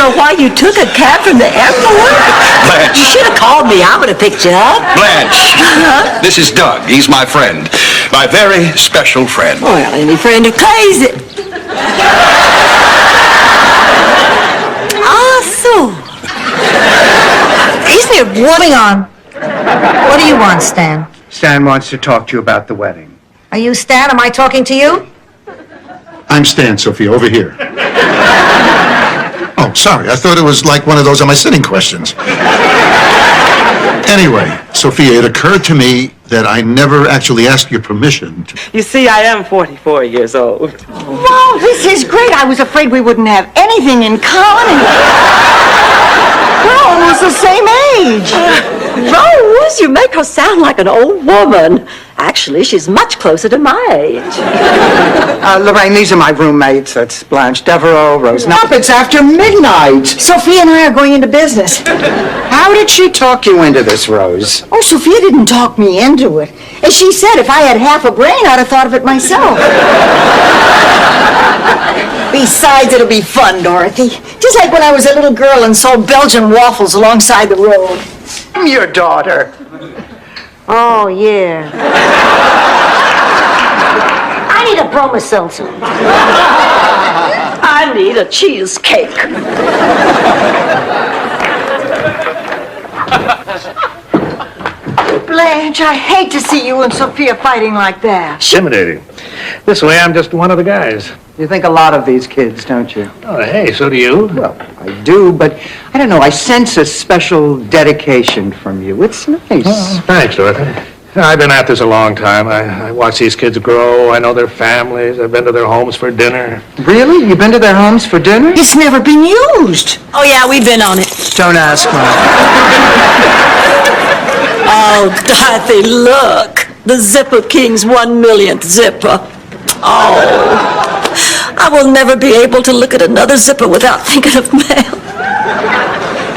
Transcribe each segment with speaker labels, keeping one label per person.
Speaker 1: know why you took a cab from the airport?
Speaker 2: Blanche.
Speaker 1: You should have called me. I would have picked you up.
Speaker 2: Blanche. This is Doug. He's my friend. My very special friend.
Speaker 1: Well, any friend who pays it. So.
Speaker 3: Isn't it warming on? What do you want, Stan?
Speaker 4: Stan wants to talk to you about the wedding.
Speaker 3: Are you Stan? Am I talking to you?
Speaker 5: I'm Stan, Sophia, over here. Oh, sorry. I thought it was like one of those Am I sitting questions. Anyway, Sophia, it occurred to me that I never actually asked your permission to...
Speaker 6: You see, I am 44 years old.
Speaker 1: Wow, this is great. I was afraid we wouldn't have anything in common. We're almost the same age. Rose, you make her sound like an old woman. Actually, she's much closer to my age.
Speaker 4: Lorraine, these are my roommates. That's Blanche Devereaux, Rose. Stop, it's after midnight.
Speaker 1: Sophia and I are going into business.
Speaker 4: How did she talk you into this, Rose?
Speaker 1: Oh, Sophia didn't talk me into it. As she said, if I had half a brain, I'd have thought of it myself. Besides, it'll be fun, Dorothy. Just like when I was a little girl and sold Belgian waffles alongside the road.
Speaker 4: I'm your daughter.
Speaker 3: Oh, yeah. I need a bromo seltzer.
Speaker 1: I need a cheesecake. Blanche, I hate to see you and Sophia fighting like that.
Speaker 7: Intimidating. This way, I'm just one of the guys.
Speaker 4: You think a lot of these kids, don't you?
Speaker 7: Oh, hey, so do you.
Speaker 4: Well, I do, but I don't know. I sense a special dedication from you. It's nice.
Speaker 7: Oh, thanks, Dorothy. I've been at this a long time. I watch these kids grow. I know their families. I've been to their homes for dinner.
Speaker 4: Really? You've been to their homes for dinner?
Speaker 1: It's never been used. Oh, yeah, we've been on it.
Speaker 4: Don't ask, Mom.
Speaker 1: Oh, Dorothy, look. The Zipper King's 1 millionth zipper. Oh. I will never be able to look at another zipper without thinking of mail.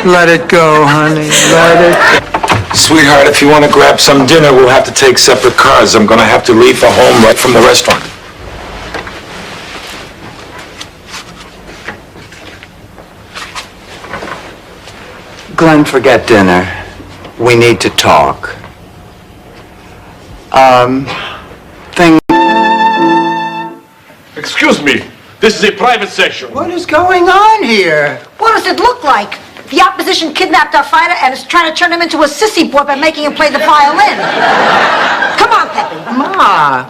Speaker 4: Let it go, honey. Let it go.
Speaker 2: Sweetheart, if you want to grab some dinner, we'll have to take separate cars. I'm going to have to leave for home right from the restaurant.
Speaker 4: Glenn, forget dinner. We need to talk.
Speaker 8: Excuse me. This is a private section.
Speaker 4: What is going on here?
Speaker 3: What does it look like? The opposition kidnapped our fighter and is trying to turn him into a sissy boy by making him play the violin. Come on, Peppy.
Speaker 4: Ma.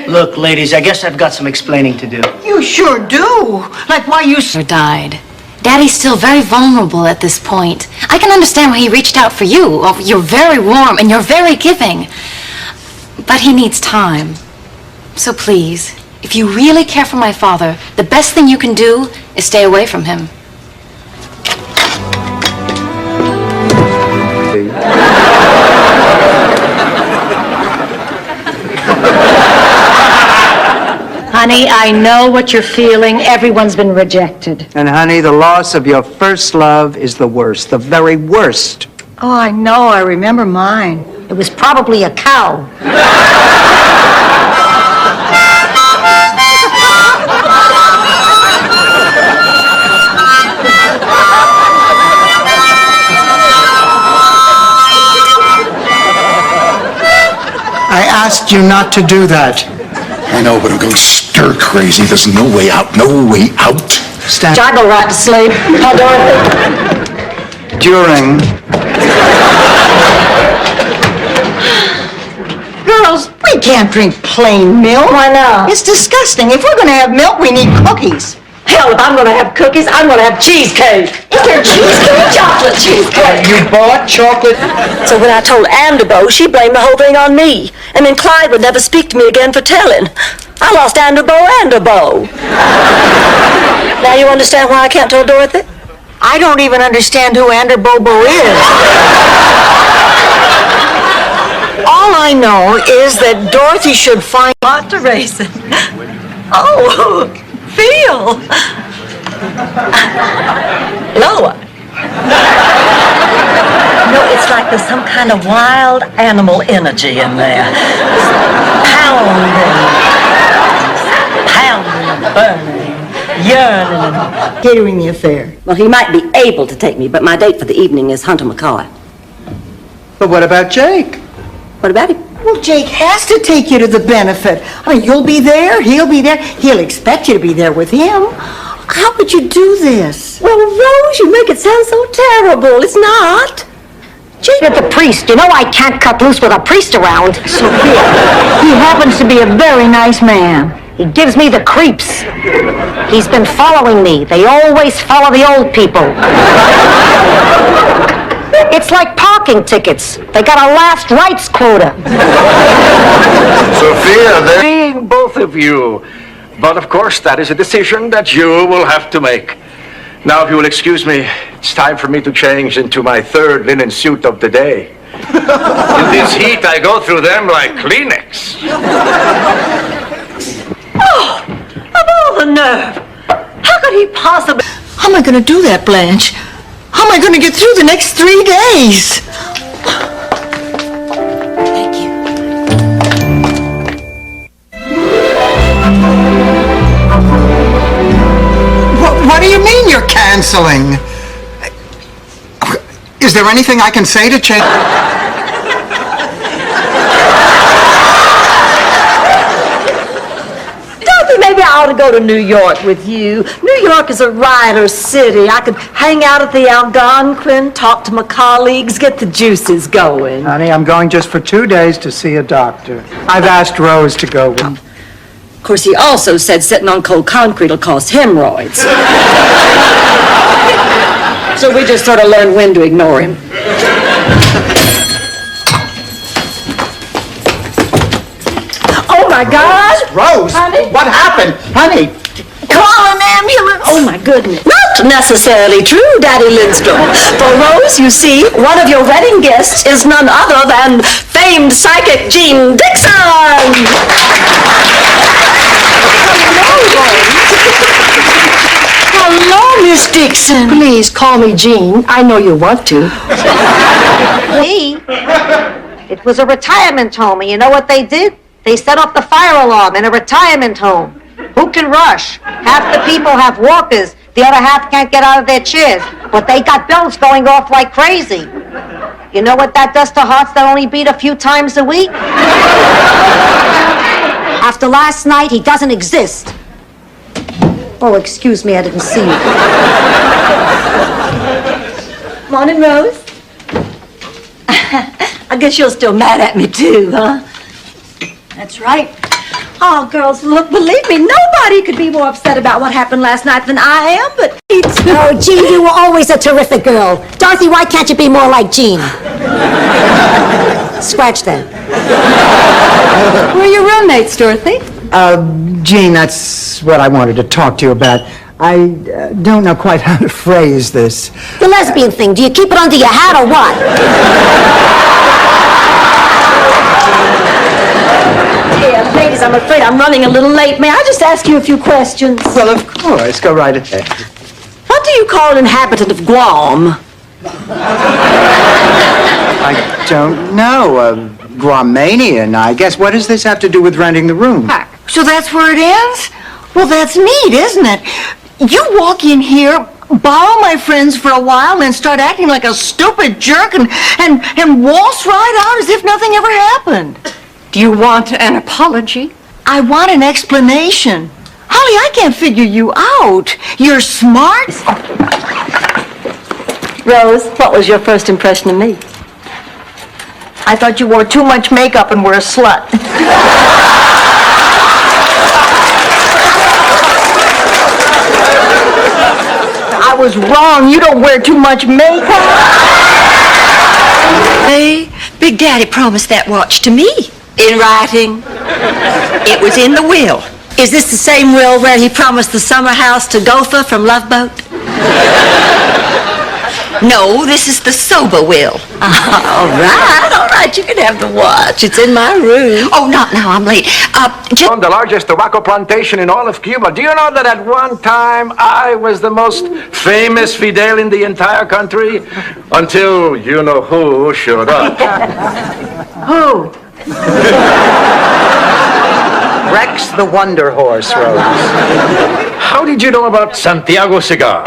Speaker 9: Look, ladies, I guess I've got some explaining to do.
Speaker 1: You sure do. Like why you...
Speaker 10: Died. Daddy's still very vulnerable at this point. I can understand why he reached out for you. Oh, you're very warm and you're very giving. But he needs time. So please, if you really care for my father, the best thing you can do is stay away from him.
Speaker 3: Honey, I know what you're feeling. Everyone's been rejected.
Speaker 4: And honey, the loss of your first love is the worst, the very worst.
Speaker 1: Oh, I know. I remember mine.
Speaker 3: It was probably a cow.
Speaker 4: I asked you not to do that.
Speaker 5: I know, but I'm going stir crazy. There's no way out. No way out.
Speaker 4: Stan.
Speaker 1: I go right to sleep. Huh, Dorothy?
Speaker 4: During.
Speaker 1: Girls, we can't drink plain milk.
Speaker 3: Why not?
Speaker 1: It's disgusting. If we're going to have milk, we need cookies. Hell, if I'm going to have cookies, I'm going to have cheesecake. Is there cheesecake? Chocolate cheesecake.
Speaker 4: You bought chocolate?
Speaker 1: So when I told Anderbo, she blamed the whole thing on me. And then Clyde would never speak to me again for telling. I lost Anderbo. Now you understand why I can't tell Dorothy? I don't even understand who Anderbobo is. All I know is that Dorothy should find Monte Raisin. Oh, feel. Lower. No, it's like there's some kind of wild animal energy in there. Pounding, burning. yearning.
Speaker 3: Catering the affair.
Speaker 1: Well, he might be able to take me, but my date for the evening is Hunter McCoy.
Speaker 4: But what about Jake?
Speaker 1: What about him?
Speaker 3: Well, Jake has to take you to the benefit. I mean, you'll be there, he'll be there. He'll expect you to be there with him. How could you do this?
Speaker 1: Well, Rose, you make it sound so terrible. It's not.
Speaker 3: Jake is the priest. You know I can't cut loose with a priest around. Sophia, he happens to be a very nice man. He gives me the creeps. He's been following me. They always follow the old people. It's like parking tickets. They got a last rights quota.
Speaker 7: Sophia, they're seeing both of you. But of course, that is a decision that you will have to make. Now, if you will excuse me, it's time for me to change into my third linen suit of the day. In this heat, I go through them like Kleenex.
Speaker 1: Oh, of all the nerve. How could he possibly...
Speaker 3: How am I going to do that, Blanche? How am I going to get through the next 3 days?
Speaker 1: Thank you.
Speaker 4: What do you mean you're canceling? Is there anything I can say to change?
Speaker 1: Maybe I ought to go to New York with you. New York is a writer's city. I could hang out at the Algonquin, talk to my colleagues, get the juices going.
Speaker 4: Honey, I'm going just for 2 days to see a doctor. I've asked Rose to go with me.
Speaker 1: Of course, he also said sitting on cold concrete will cause hemorrhoids. So we just sort of learned when to ignore him. Oh, my God!
Speaker 4: Rose,
Speaker 1: Honey?
Speaker 4: what happened? Honey,
Speaker 1: Call an ambulance! Oh, my goodness. Not necessarily true, Daddy Lindstrom. For Rose, you see, one of your wedding guests is none other than famed psychic Jean Dixon!
Speaker 3: Hello, Miss Dixon. Please call me Jean. I know you want to.
Speaker 11: Me? It was a retirement home, and you know what they did? They set off the fire alarm in a retirement home. Who can rush? Half the people have walkers, the other half can't get out of their chairs, but they got bells going off like crazy. You know what that does to hearts that only beat a few times a week? After last night, he doesn't exist. Oh, excuse me, I didn't see you.
Speaker 1: Morning, Rose. I guess you're still mad at me, too, huh? That's right. Oh, girls, look, believe me, nobody could be more upset about what happened last night than I am, but me too.
Speaker 11: Oh, Jean, you were always a terrific girl. Dorothy, why can't you be more like Jean? Scratch that.
Speaker 1: Who are your roommates, Dorothy?
Speaker 4: Jean, that's what I wanted to talk to you about. I don't know quite how to phrase this.
Speaker 11: The lesbian thing, do you keep it under your hat or what?
Speaker 1: Yeah, ladies, I'm afraid I'm running a little late. May I just ask you a few questions?
Speaker 4: Well, of course, go right ahead.
Speaker 1: What do you call an inhabitant of Guam?
Speaker 4: I don't know. Guamanian, I guess. What does this have to do with renting the room?
Speaker 3: So that's where it ends? Well, that's neat, isn't it? You walk in here, borrow my friends for a while, and start acting like a stupid jerk and waltz right out as if nothing ever happened.
Speaker 10: Do you want an apology?
Speaker 3: I want an explanation. Holly, I can't figure you out. You're smart.
Speaker 1: Rose, what was your first impression of me?
Speaker 3: I thought you wore too much makeup and were a slut. I was wrong. You don't wear too much makeup.
Speaker 1: Hey, Big Daddy promised that watch to me. In writing. It was in the will. Is this the same will where he promised the summer house to Gopher from Love Boat? No, this is the sober will. All right, you can have the watch. It's in my room. Oh, not now, I'm late.
Speaker 7: The largest tobacco plantation in all of Cuba. Do you know that at one time I was the most famous Fidel in the entire country? Until you know who showed up.
Speaker 3: Who?
Speaker 4: Rex the Wonder Horse, Rose.
Speaker 7: How did you know about Santiago Cigar?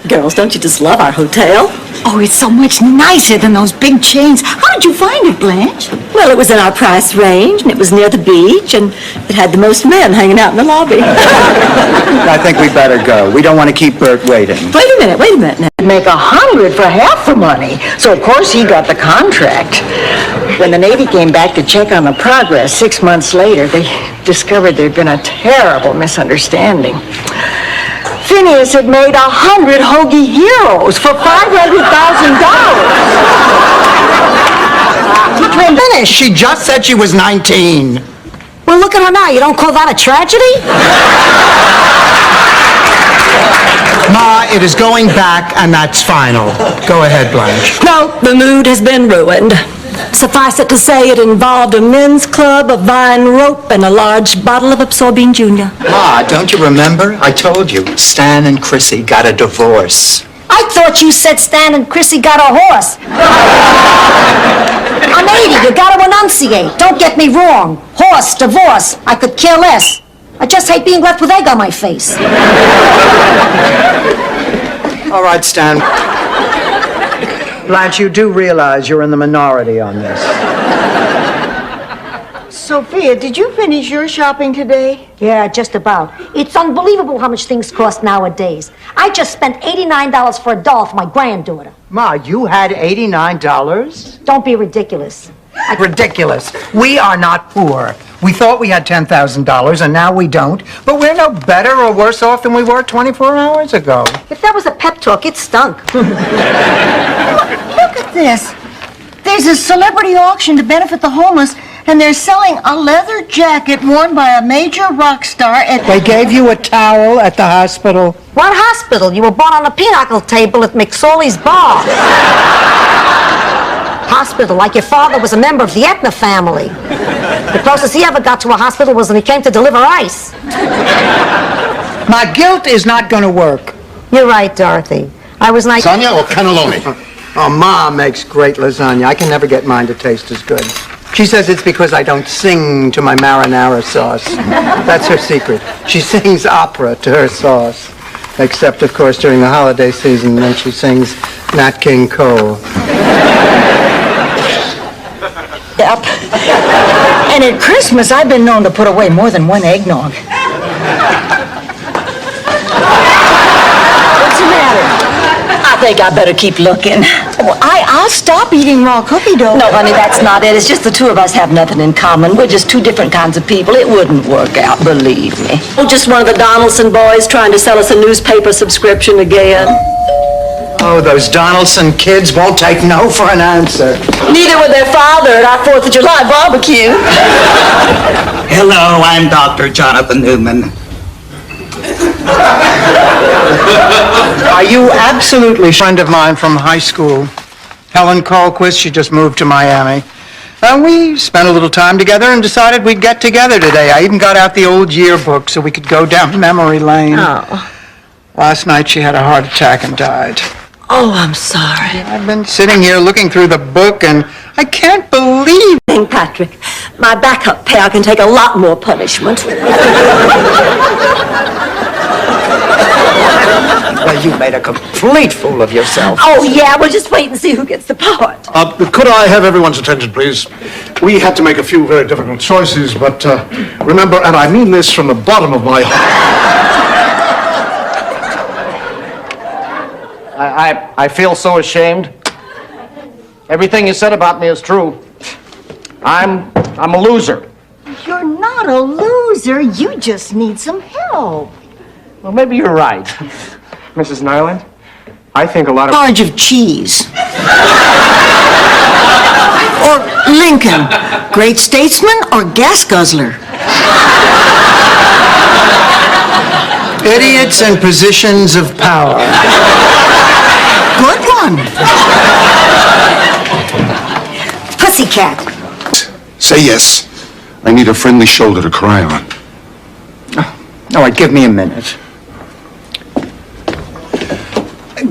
Speaker 1: Girls, don't you just love our hotel?
Speaker 3: Oh, it's so much nicer than those big chains. How did you find it, Blanche?
Speaker 1: Well, it was in our price range, and it was near the beach, and it had the most men hanging out in the lobby.
Speaker 4: I think we better go. We don't want to keep Bert waiting.
Speaker 1: Wait a minute now.
Speaker 3: Make 100 for half the money. So, of course, he got the contract. When the Navy came back to check on the progress 6 months later, they discovered there'd been a terrible misunderstanding. Phineas had made 100 Hoagie Heroes for $500,000.
Speaker 4: Finish. She just said she was 19.
Speaker 11: Well, look at her now. You don't call that a tragedy?
Speaker 4: Ma, it is going back, and that's final. Go ahead, Blanche.
Speaker 1: No, the mood has been ruined. Suffice it to say, it involved a men's club, a vine rope, and a large bottle of Absorbine Junior.
Speaker 4: Ma, don't you remember? I told you, Stan and Chrissy got a divorce.
Speaker 11: I thought you said Stan and Chrissy got a horse. I'm 80. You gotta enunciate. Don't get me wrong. Horse, divorce. I could care less. I just hate being left with egg on my face.
Speaker 4: All right, Stan. Blanche, you do realize you're in the minority on this.
Speaker 3: Sophia, did you finish your shopping today?
Speaker 11: Yeah, just about. It's unbelievable how much things cost nowadays. I just spent $89 for a doll for my granddaughter.
Speaker 4: Ma, you had $89?
Speaker 11: Don't be ridiculous.
Speaker 4: Ridiculous. We are not poor. We thought we had $10,000, and now we don't. But we're no better or worse off than we were 24 hours ago.
Speaker 11: If that was a pep talk, it stunk.
Speaker 3: Look at this. There's a celebrity auction to benefit the homeless, and they're selling a leather jacket worn by a major rock star at...
Speaker 4: They gave you a towel at the hospital?
Speaker 11: What hospital? You were born on a pinochle table at McSorley's bar. Hospital, like your father was a member of the Aetna family. The closest he ever got to a hospital was when he came to deliver ice.
Speaker 4: My guilt is not going to work.
Speaker 11: You're right, Dorothy. I was like...
Speaker 5: Lasagna or cannelloni?
Speaker 4: Oh, Ma makes great lasagna. I can never get mine to taste as good. She says it's because I don't sing to my marinara sauce. That's her secret. She sings opera to her sauce. Except, of course, during the holiday season when she sings Nat King Cole.
Speaker 3: Yep. And at Christmas, I've been known to put away more than one eggnog. What's the matter?
Speaker 1: I think I better keep looking.
Speaker 3: Well, I'll stop eating raw cookie dough.
Speaker 1: No, honey, that's not it. It's just the two of us have nothing in common. We're just two different kinds of people. It wouldn't work out, believe me. Oh, just one of the Donaldson boys trying to sell us a newspaper subscription again.
Speaker 4: Oh, those Donaldson kids won't take no for an answer.
Speaker 1: Neither would their father at our 4th of July barbecue.
Speaker 12: Hello, I'm Dr. Jonathan Newman.
Speaker 4: Are you absolutely a friend of mine from high school? Helen Colquist, she just moved to Miami. And we spent a little time together and decided we'd get together today. I even got out the old yearbook so we could go down memory lane.
Speaker 1: Oh.
Speaker 4: Last night she had a heart attack and died.
Speaker 1: Oh, I'm sorry.
Speaker 4: I've been sitting here looking through the book and I can't believe...
Speaker 1: Patrick, my backup pair can take a lot more punishment.
Speaker 4: Well, you made a complete fool of yourself.
Speaker 1: Oh, yeah, we'll just wait and see who gets the part.
Speaker 5: Could I have everyone's attention, please? We had to make a few very difficult choices, but remember, and I mean this from the bottom of my heart.
Speaker 7: I feel so ashamed. Everything you said about me is true. I'm a loser.
Speaker 3: You're not a loser. You just need some help.
Speaker 7: Well, maybe you're right. Mrs. Nyland, I think a lot of...
Speaker 3: Charge of cheese. Or Lincoln, great statesman or gas guzzler?
Speaker 4: Idiots in positions of power.
Speaker 3: Good one.
Speaker 11: Pussycat.
Speaker 5: Say yes. I need a friendly shoulder to cry on.
Speaker 4: All right, give me a minute.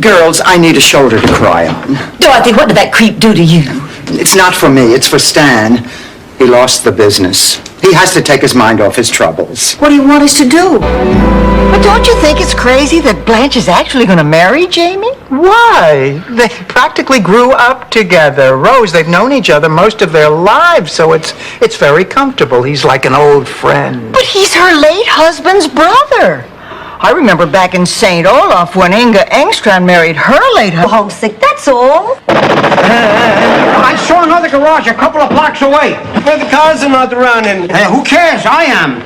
Speaker 4: Girls, I need a shoulder to cry on.
Speaker 1: Dorothy, what did that creep do to you?
Speaker 12: It's not for me, it's for Stan. He lost the business. He has to take his mind off his troubles.
Speaker 3: What do you want us to do? But don't you think it's crazy that Blanche is actually going to marry Jamie?
Speaker 4: Why? They practically grew up together. Rose, they've known each other most of their lives, so it's very comfortable. He's like an old friend.
Speaker 3: But he's her late husband's brother. I remember back in St. Olaf when Inga Engstrand married her late husband.
Speaker 11: Homesick, that's all.
Speaker 13: I saw another garage a couple of blocks away. Where the cars are not running. Hey, who cares? I am.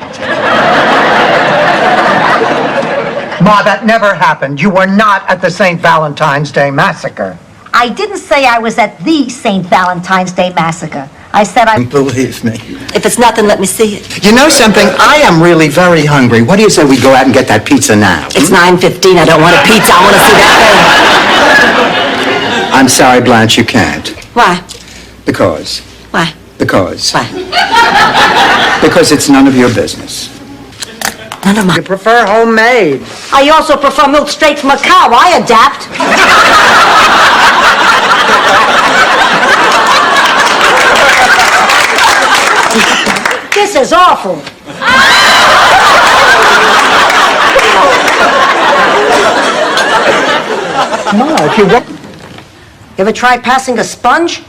Speaker 4: Ma, that never happened. You were not at the St. Valentine's Day Massacre.
Speaker 11: I didn't say I was at the St. Valentine's Day Massacre. I said I...
Speaker 4: Believe me.
Speaker 1: If it's nothing, let me see it.
Speaker 4: You know something? I am really very hungry. What do you say we go out and get that pizza now?
Speaker 1: It's 9:15. I don't want a pizza. I want to see that thing.
Speaker 12: I'm sorry, Blanche, you can't.
Speaker 1: Why?
Speaker 12: Because.
Speaker 1: Why?
Speaker 12: Because.
Speaker 1: Why?
Speaker 12: Because it's none of your business.
Speaker 1: None of my...
Speaker 4: You prefer homemade.
Speaker 11: I also prefer milk straight from a cow. I adapt. This is awful.
Speaker 4: Ma, if you want...
Speaker 11: You ever tried passing a sponge?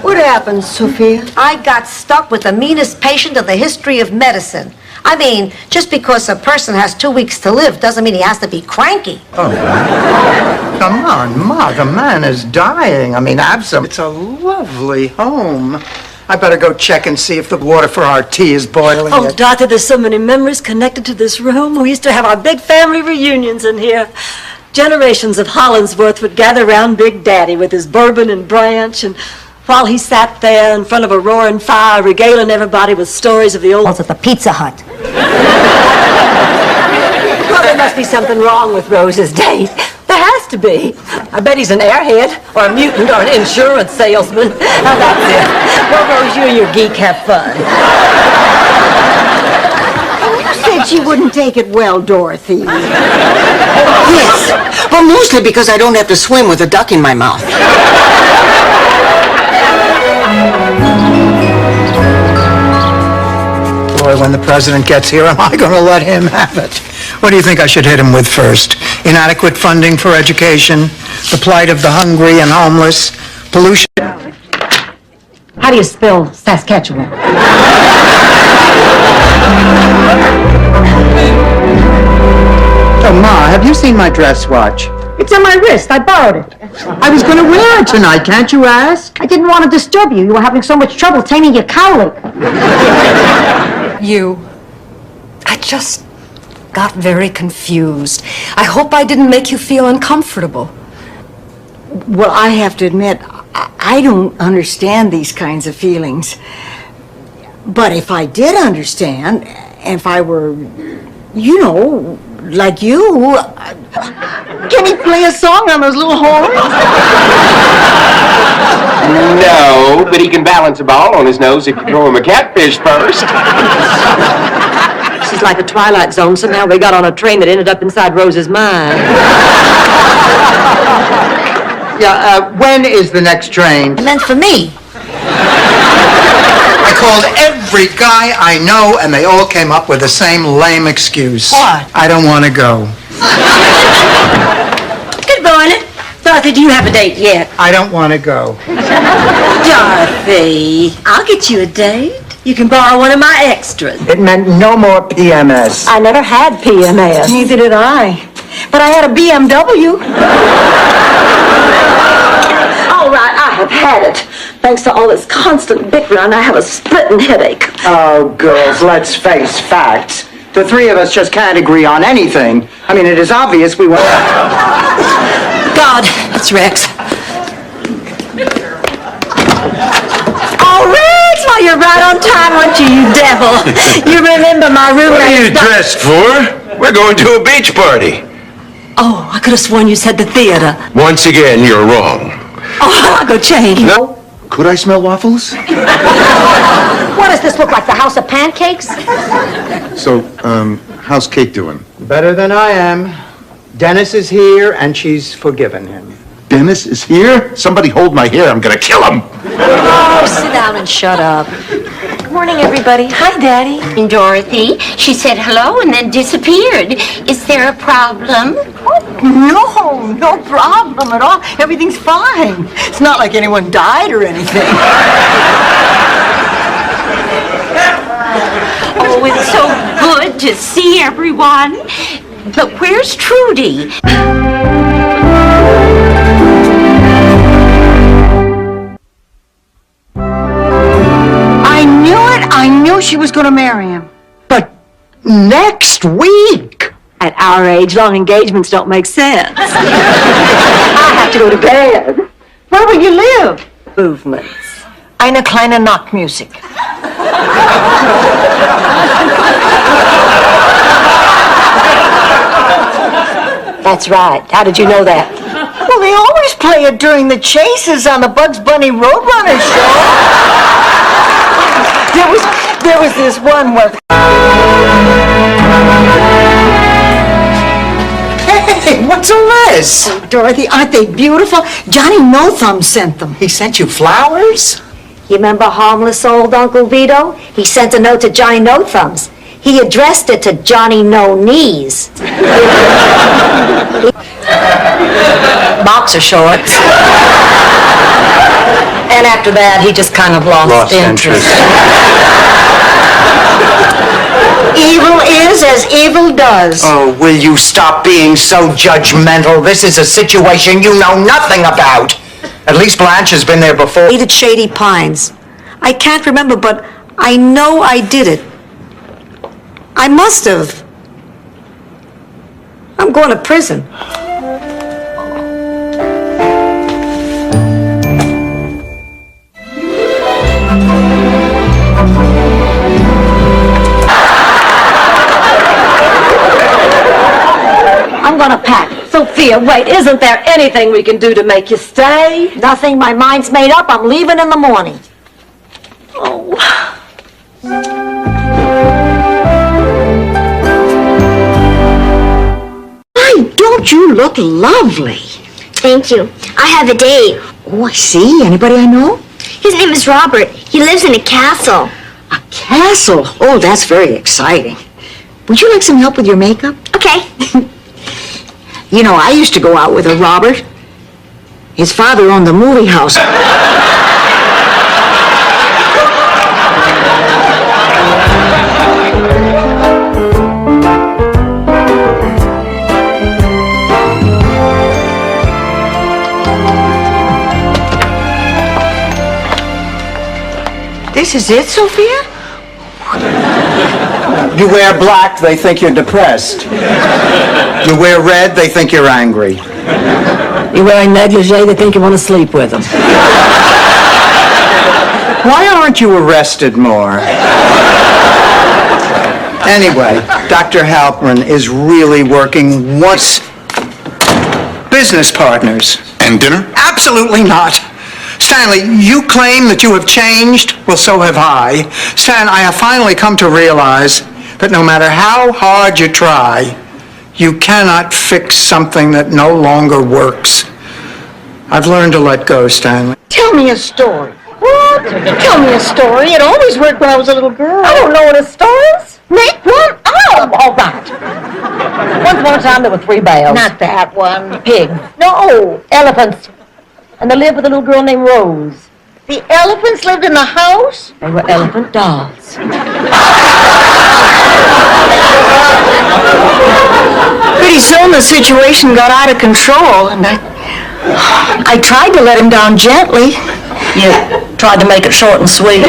Speaker 3: What happened, Sophia?
Speaker 11: I got stuck with the meanest patient in the history of medicine. I mean, just because a person has 2 weeks to live doesn't mean he has to be cranky.
Speaker 4: Oh, come on, Ma, the man is dying. I mean, have some. It's a lovely home. I better go check and see if the water for our tea is boiling
Speaker 1: Oh,
Speaker 4: yet.
Speaker 1: Doctor, there's so many memories connected to this room. We used to have our big family reunions in here. Generations of Hollingsworth would gather around Big Daddy with his bourbon and branch, and while he sat there in front of a roaring fire, regaling everybody with stories of the old...
Speaker 11: Was at the Pizza Hut.
Speaker 1: Well, there must be something wrong with Rose's date. There has to be. I bet he's an airhead, or a mutant, or an insurance salesman. Now, that's it. Well, Rose, you and your geek have fun.
Speaker 3: You said she wouldn't take it well, Dorothy.
Speaker 13: Yes, but mostly because I don't have to swim with a duck in my mouth.
Speaker 4: Boy, when the president gets here, am I going to let him have it? What do you think I should hit him with first? Inadequate funding for education, the plight of the hungry and homeless, pollution...
Speaker 11: How do you spell Saskatchewan?
Speaker 4: Oh, Ma, have you seen my dress watch?
Speaker 11: It's on my wrist. I borrowed it.
Speaker 4: I was going to wear it tonight, can't you ask?
Speaker 11: I didn't want to disturb you. You were having so much trouble taming your cowlick.
Speaker 14: I just got very confused. I hope I didn't make you feel uncomfortable.
Speaker 3: Well, I have to admit, I don't understand these kinds of feelings. But if I did understand, if I were, you know, like you... Can he play a song on those little horns?
Speaker 15: No, but he can balance a ball on his nose if you throw him a catfish first.
Speaker 1: This is like a Twilight Zone. Somehow we got on a train that ended up inside Rose's mind.
Speaker 4: Yeah, when is the next train?
Speaker 11: It meant for me.
Speaker 4: I called every guy I know, and they all came up with the same lame excuse.
Speaker 3: What?
Speaker 4: I don't want to go.
Speaker 1: Good morning. Dorothy, do you have a date yet?
Speaker 4: I don't want to go.
Speaker 1: Dorothy, I'll get you a date. You can borrow one of my extras.
Speaker 4: It meant no more PMS.
Speaker 1: I never had PMS.
Speaker 3: Neither did I. But I had a BMW.
Speaker 1: All right, I have had it. Thanks to all this constant bickering, I have a splitting headache.
Speaker 4: Oh, girls, let's face facts. The three of us just can't agree on anything. I mean, it is obvious we want...
Speaker 1: God, it's Rex. Oh, Rex, well, you're right on time, aren't you, you devil? You remember my roommate...
Speaker 2: What are you dressed for? We're going to a beach party.
Speaker 1: Oh, I could have sworn you said the theater.
Speaker 2: Once again, you're wrong.
Speaker 1: Oh, I'll go change.
Speaker 2: No. Could I smell waffles?
Speaker 11: What does this look like, the house of pancakes?
Speaker 16: So, how's Kate doing?
Speaker 4: Better than I am. Dennis is here, and she's forgiven him.
Speaker 16: Dennis is here? Somebody hold my hair. I'm gonna kill him.
Speaker 11: Oh, sit down and shut up.
Speaker 17: Good morning, everybody. Hi, Daddy.
Speaker 18: And Dorothy, she said hello and then disappeared. Is there a problem?
Speaker 3: No problem at all. Everything's fine. It's not like anyone died or anything.
Speaker 18: Oh, it's so good to see everyone. But where's Trudy?
Speaker 3: I knew she was going to marry him.
Speaker 4: But next week?
Speaker 1: At our age, long engagements don't make sense. I have to go to bed.
Speaker 3: Where will you live?
Speaker 1: Movements.
Speaker 3: Eine kleine Nachtmusik.
Speaker 1: That's right. How did you know that?
Speaker 3: Well, they always play it during the chases on the Bugs Bunny Roadrunner show. There was this one where...
Speaker 4: Hey, what's all this?
Speaker 3: Oh, Dorothy, aren't they beautiful? Johnny No Thumb sent them.
Speaker 4: He sent you flowers?
Speaker 11: You remember harmless old Uncle Vito? He sent a note to Johnny No Thumbs. He addressed it to Johnny No Knees.
Speaker 3: Boxer shorts. And after that, he just kind of lost interest. Evil is as evil does.
Speaker 12: Oh, will you stop being so judgmental? This is a situation you know nothing about. At least Blanche has been there before.
Speaker 11: At Shady Pines. I can't remember, but I know I did it. I must have. I'm going to prison.
Speaker 1: I'm gonna pack. Sophia, wait, isn't there anything we can do to make you stay?
Speaker 11: Nothing. My mind's made up. I'm leaving in the morning.
Speaker 1: Oh.
Speaker 3: Don't you look lovely?
Speaker 17: Thank you. I have a date.
Speaker 3: Oh, I see. Anybody I know?
Speaker 17: His name is Robert. He lives in a castle.
Speaker 3: A castle? Oh, that's very exciting. Would you like some help with your makeup?
Speaker 17: Okay.
Speaker 3: You know, I used to go out with a Robert. His father owned the movie house. This is it, Sophia?
Speaker 12: You wear black, they think you're depressed. You wear red, they think you're angry.
Speaker 3: You're wearing negligee, they think you want to sleep with them.
Speaker 12: Why aren't you arrested more? Anyway, Dr. Halperin is really working once. Business partners.
Speaker 16: And dinner?
Speaker 12: Absolutely not. Stanley, you claim that you have changed? Well, so have I. Stan, I have finally come to realize that no matter how hard you try, you cannot fix something that no longer works. I've learned to let go, Stanley.
Speaker 3: Tell me a story. What? Tell me a story. It always worked when I was a little girl. I don't know what a story is. Make one up. All right. Once upon a time, there were 3 bears. Not that one. Pig. No, elephants. And they lived with a little girl named Rose. The elephants lived in the house? They were elephant dolls. Pretty soon the situation got out of control, and I tried to let him down gently. You tried to make it short and sweet.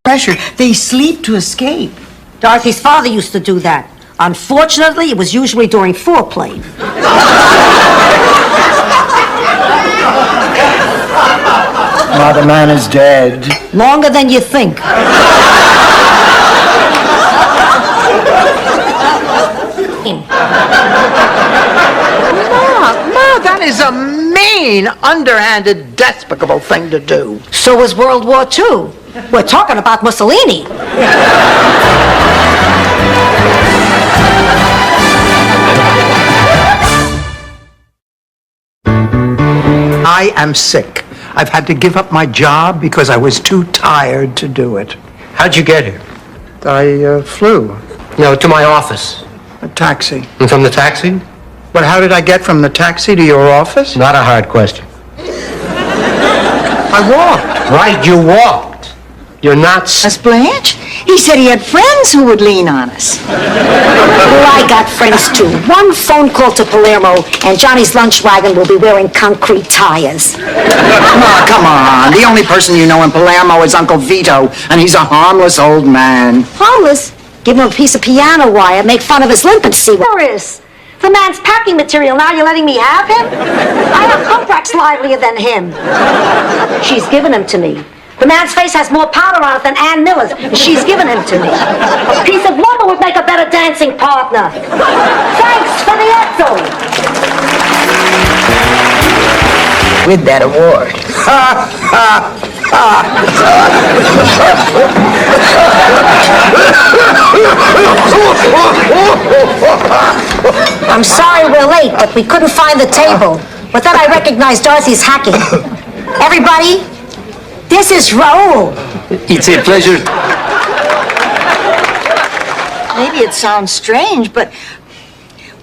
Speaker 3: Pressure. They sleep to escape.
Speaker 11: Dorothy's father used to do that. Unfortunately, it was usually during foreplay.
Speaker 12: Now the man is dead.
Speaker 11: Longer than you think.
Speaker 4: Ma, that is a mean, underhanded, despicable thing to do.
Speaker 11: So was World War II. We're talking about Mussolini.
Speaker 12: I am sick. I've had to give up my job because I was too tired to do it.
Speaker 13: How'd you get here?
Speaker 12: I flew.
Speaker 13: No, to my office.
Speaker 12: A taxi.
Speaker 13: And from the taxi?
Speaker 12: But how did I get from the taxi to your office?
Speaker 13: Not a hard question.
Speaker 12: I walked.
Speaker 13: Right, you walked. You're not...
Speaker 3: Miss Blanche? He said he had friends who would lean on us.
Speaker 11: Well, I got friends too. One phone call to Palermo, and Johnny's lunch wagon will be wearing concrete tires.
Speaker 12: Oh, come on. The only person you know in Palermo is Uncle Vito, and he's a harmless old man.
Speaker 11: Harmless? Give him a piece of piano wire, make fun of his limp and see what there is. The man's packing material, now you're letting me have him? I have contracts livelier than him. She's given him to me. The man's face has more powder on it than Ann Miller's. She's given him to me. A piece of lumber would make a better dancing partner. Thanks for the echo.
Speaker 3: With that award.
Speaker 11: I'm sorry we're late, but we couldn't find the table. But then I recognized Dorothy's hacking. Everybody, this is Raoul.
Speaker 13: It's a pleasure.
Speaker 3: Maybe it sounds strange, but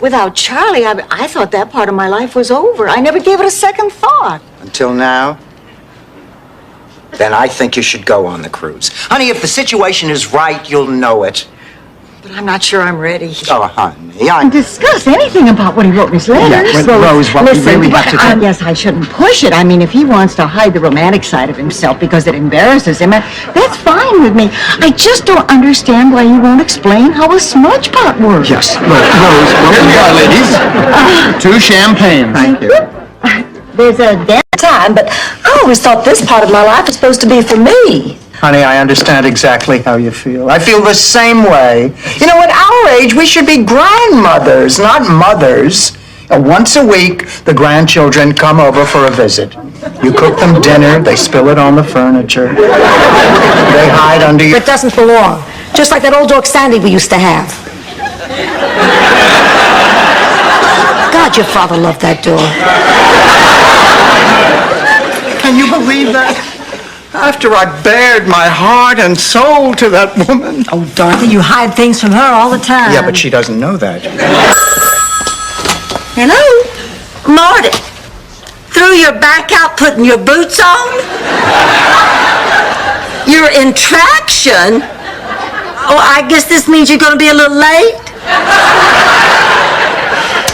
Speaker 3: without Charlie, I thought that part of my life was over. I never gave it a second thought.
Speaker 12: Until now? Then I think you should go on the cruise. Honey, if the situation is right, you'll know it.
Speaker 3: But I'm not sure I'm ready.
Speaker 12: Oh, honey,
Speaker 3: Discuss anything about what he wrote in his letters.
Speaker 12: Yeah, but Rose, what we really have to do...
Speaker 3: Yes, I shouldn't push it. I mean, if he wants to hide the romantic side of himself because it embarrasses him, that's fine with me. I just don't understand why he won't explain how a smudge pot works.
Speaker 12: Yes, look, Rose, here we are, ladies. 2 champagne. Thank you.
Speaker 3: There's a damn time, but I always thought this part of my life was supposed to be for me.
Speaker 12: Honey, I understand exactly how you feel. I feel the same way. You know, at our age, we should be grandmothers, not mothers. Once a week, the grandchildren come over for a visit. You cook them dinner, they spill it on the furniture. They hide under your...
Speaker 11: It doesn't belong. Just like that old dog Sandy we used to have. God, your father loved that dog.
Speaker 12: Can you believe that? After I bared my heart and soul to that woman.
Speaker 3: Oh, Dorothy, you hide things from her all the time.
Speaker 12: Yeah, but she doesn't know that.
Speaker 3: Hello? Marty, threw your back out putting your boots on? You're in traction? Oh, I guess this means you're going to be a little late?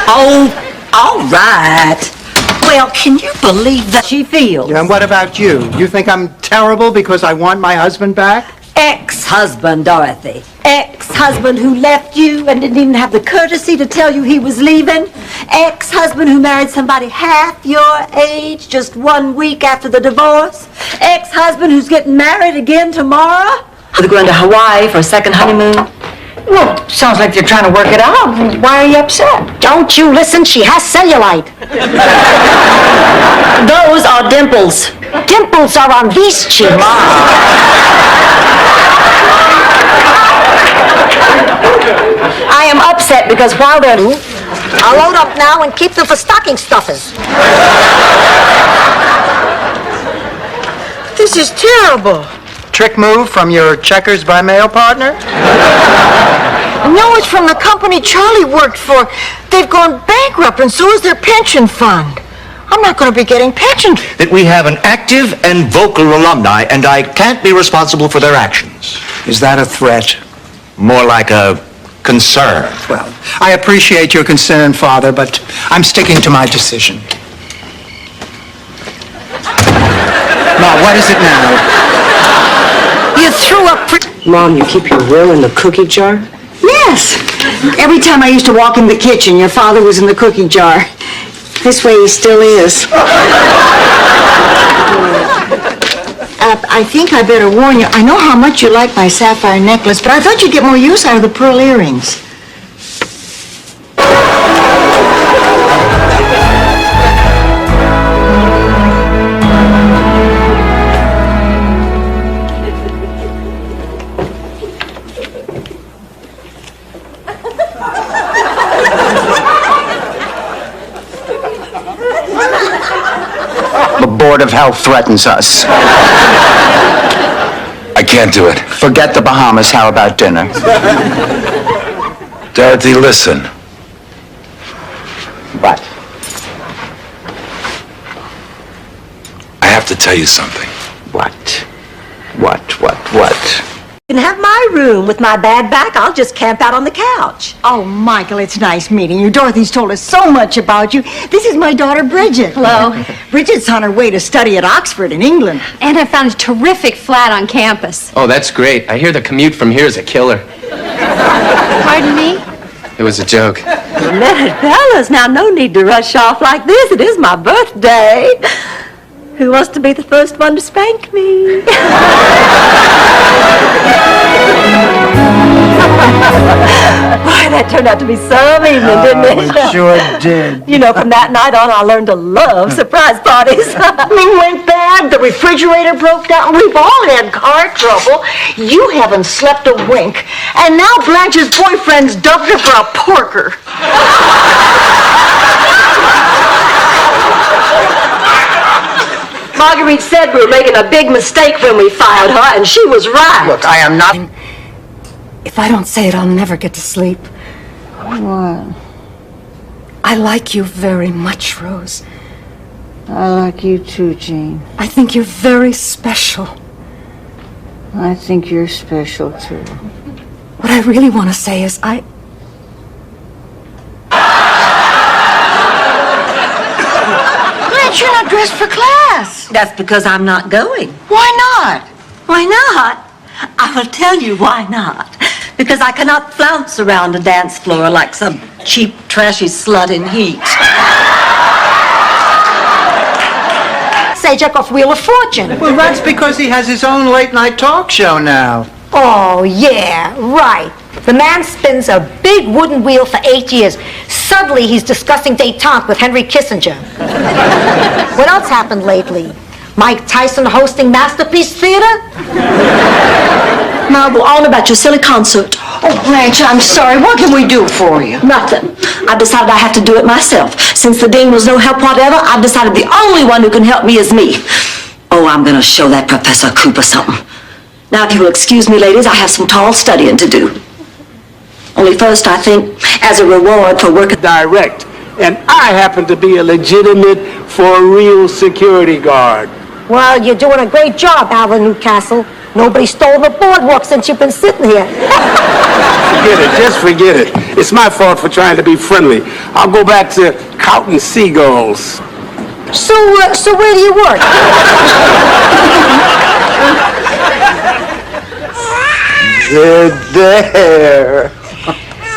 Speaker 3: Oh, all right. Well, can you believe that she feels?
Speaker 12: Yeah, and what about you? You think I'm terrible because I want my husband back?
Speaker 3: Ex-husband, Dorothy. Ex-husband who left you and didn't even have the courtesy to tell you he was leaving. Ex-husband who married somebody half your age just 1 week after the divorce. Ex-husband who's getting married again tomorrow. They're going to Hawaii for a second honeymoon. Well, sounds like they're trying to work it out. Why are you upset?
Speaker 11: Don't you listen, she has cellulite.
Speaker 1: Those are dimples.
Speaker 11: Dimples are on these cheeks.
Speaker 1: I am upset because while they're...
Speaker 11: I'll load up now and keep them for stocking stuffers.
Speaker 3: This is terrible.
Speaker 12: Trick move from your checkers by mail partner?
Speaker 3: No, it's from the company Charlie worked for. They've gone bankrupt, and so is their pension fund. I'm not going to be getting pension.
Speaker 19: That we have an active and vocal alumni, and I can't be responsible for their actions.
Speaker 12: Is that a threat?
Speaker 19: More like a concern.
Speaker 12: Well, I appreciate your concern, Father, but I'm sticking to my decision. Ma, what is it now?
Speaker 3: You threw up...
Speaker 6: Mom, you keep your will in the cookie jar?
Speaker 3: Yes. Every time I used to walk in the kitchen, your father was in the cookie jar. This way he still is. I think I better warn you. I know how much you like my sapphire necklace, but I thought you'd get more use out of the pearl earrings.
Speaker 12: Board of Health threatens us.
Speaker 2: I can't do it.
Speaker 12: Forget the Bahamas. How about dinner?
Speaker 2: Dorothy, listen.
Speaker 12: What?
Speaker 2: I have to tell you something.
Speaker 12: What?
Speaker 11: You can have my room. With my bad back, I'll just camp out on the couch.
Speaker 3: Oh, Michael, it's nice meeting you. Dorothy's told us so much about you. This is my daughter, Bridget.
Speaker 10: Hello.
Speaker 3: Bridget's on her way to study at Oxford in England.
Speaker 10: And I found a terrific flat on campus.
Speaker 15: Oh, that's great. I hear the commute from here is a killer.
Speaker 10: Pardon me?
Speaker 15: It was a joke.
Speaker 11: A minute, fellas. Now, no need to rush off like this. It is my birthday. Who wants to be the first one to spank me? Boy, that turned out to be some evening, didn't it?
Speaker 4: It sure did.
Speaker 11: You know, from that night on, I learned to love surprise parties.
Speaker 3: Thing went bad. The refrigerator broke down. We've all had car trouble. You haven't slept a wink. And now Blanche's boyfriend's dubbed her for a porker.
Speaker 11: Marguerite said we were making a big mistake when we fired her, and she was right.
Speaker 12: Look, I am not...
Speaker 14: If I don't say it, I'll never get to sleep.
Speaker 3: What?
Speaker 14: I like you very much, Rose.
Speaker 3: I like you too, Jean.
Speaker 14: I think you're very special.
Speaker 3: I think you're special too.
Speaker 14: What I really want to say is
Speaker 3: Blanche, you're not dressed for class.
Speaker 11: That's because I'm not going.
Speaker 3: Why not?
Speaker 11: Why not? I will tell you why not. Because I cannot flounce around a dance floor like some cheap, trashy slut in heat.
Speaker 3: Say, check off Wheel of Fortune.
Speaker 12: Well, that's because he has his own late-night talk show now.
Speaker 11: Oh, yeah, right.
Speaker 14: The man spins a big wooden wheel for 8 years. Suddenly, he's discussing détente with Henry Kissinger.
Speaker 11: What else happened lately? Mike Tyson hosting Masterpiece Theater? Now go on about your silly concert.
Speaker 3: Oh, Blanche, I'm sorry. What can we do for you?
Speaker 11: Nothing. I've decided I have to do it myself. Since the dean was no help whatever, I've decided the only one who can help me is me. Oh, I'm going to show that Professor Cooper something. Now, if you will excuse me, ladies, I have some tall studying to do. Only first, I think, as a reward for working
Speaker 13: Direct. And I happen to be a legitimate, for real security guard.
Speaker 14: Well, you're doing a great job, Alvin Newcastle. Nobody stole the boardwalk since you've been sitting here.
Speaker 13: Forget it. Just forget it. It's my fault for trying to be friendly. I'll go back to counting seagulls.
Speaker 14: So where do you work?
Speaker 12: There.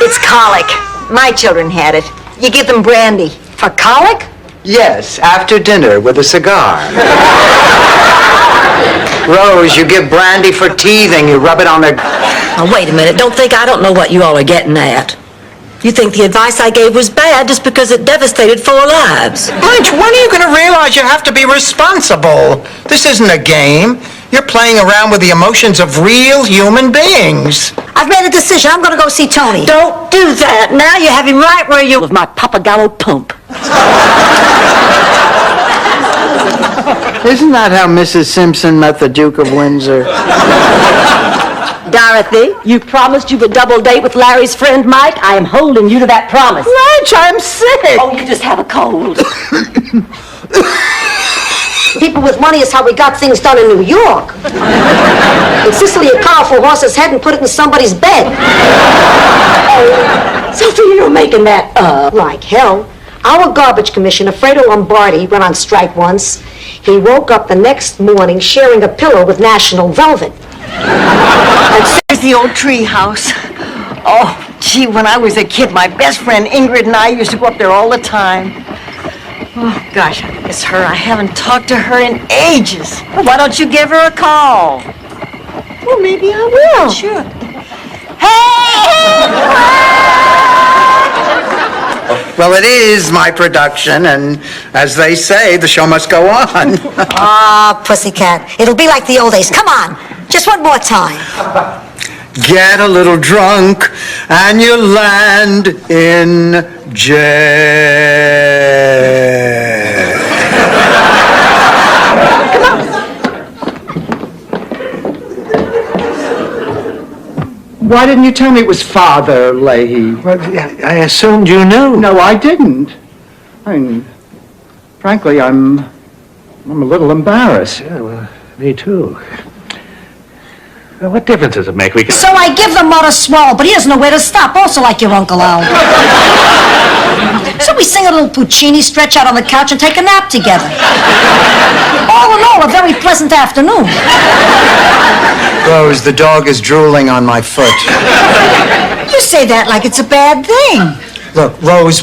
Speaker 3: It's colic. My children had it. You give them brandy.
Speaker 14: For colic?
Speaker 12: Yes, after dinner with a cigar. Rose, you give brandy for teething. You rub it on their...
Speaker 11: Now, wait a minute. Don't think I don't know what you all are getting at. You think the advice I gave was bad just because it devastated 4 lives.
Speaker 12: Blanche, when are you going to realize you have to be responsible? This isn't a game. You're playing around with the emotions of real human beings.
Speaker 11: I've made a decision. I'm going to go see Tony. Don't do that. Now you have him right where you... with my Papagallo pump.
Speaker 12: Isn't that how Mrs. Simpson met the Duke of Windsor?
Speaker 11: Dorothy, you promised you would double date with Larry's friend Mike. I am holding you to that promise.
Speaker 3: Blanche, I'm sick.
Speaker 11: Oh, you just have a cold.
Speaker 14: People with money is how we got things done in New York. In Sicily, you cut off a horse's head and put it in somebody's bed.
Speaker 11: Sophie, you're making that up.
Speaker 14: Like hell. Our garbage commissioner, Fredo Lombardi, went on strike once. He woke up the next morning sharing a pillow with National Velvet.
Speaker 3: And there's the old tree house. Oh, gee, when I was a kid, my best friend Ingrid and I used to go up there all the time. Oh, gosh, I miss her. I haven't talked to her in ages. Well, why don't you give her a call?
Speaker 14: Well, maybe I will.
Speaker 3: Sure.
Speaker 12: Well, it is my production, and as they say, the show must go on.
Speaker 14: Ah, pussycat. It'll be like the old days. Come on. Just one more time.
Speaker 12: Get a little drunk, and you land in jail.
Speaker 4: Why didn't you tell me it was Father Leahy?
Speaker 7: Well, I assumed you knew.
Speaker 4: No, I didn't. I mean, frankly, I'm a little embarrassed.
Speaker 7: Yeah, well, me too. Well, what difference does it make? We can...
Speaker 14: So I give the mother swallow, but he doesn't know where to stop, also like your Uncle Al. So we sing a little Puccini, stretch out on the couch, and take a nap together. All in all, a very pleasant afternoon.
Speaker 12: Rose, the dog is drooling on my foot.
Speaker 14: You say that like it's a bad thing.
Speaker 12: Look, Rose...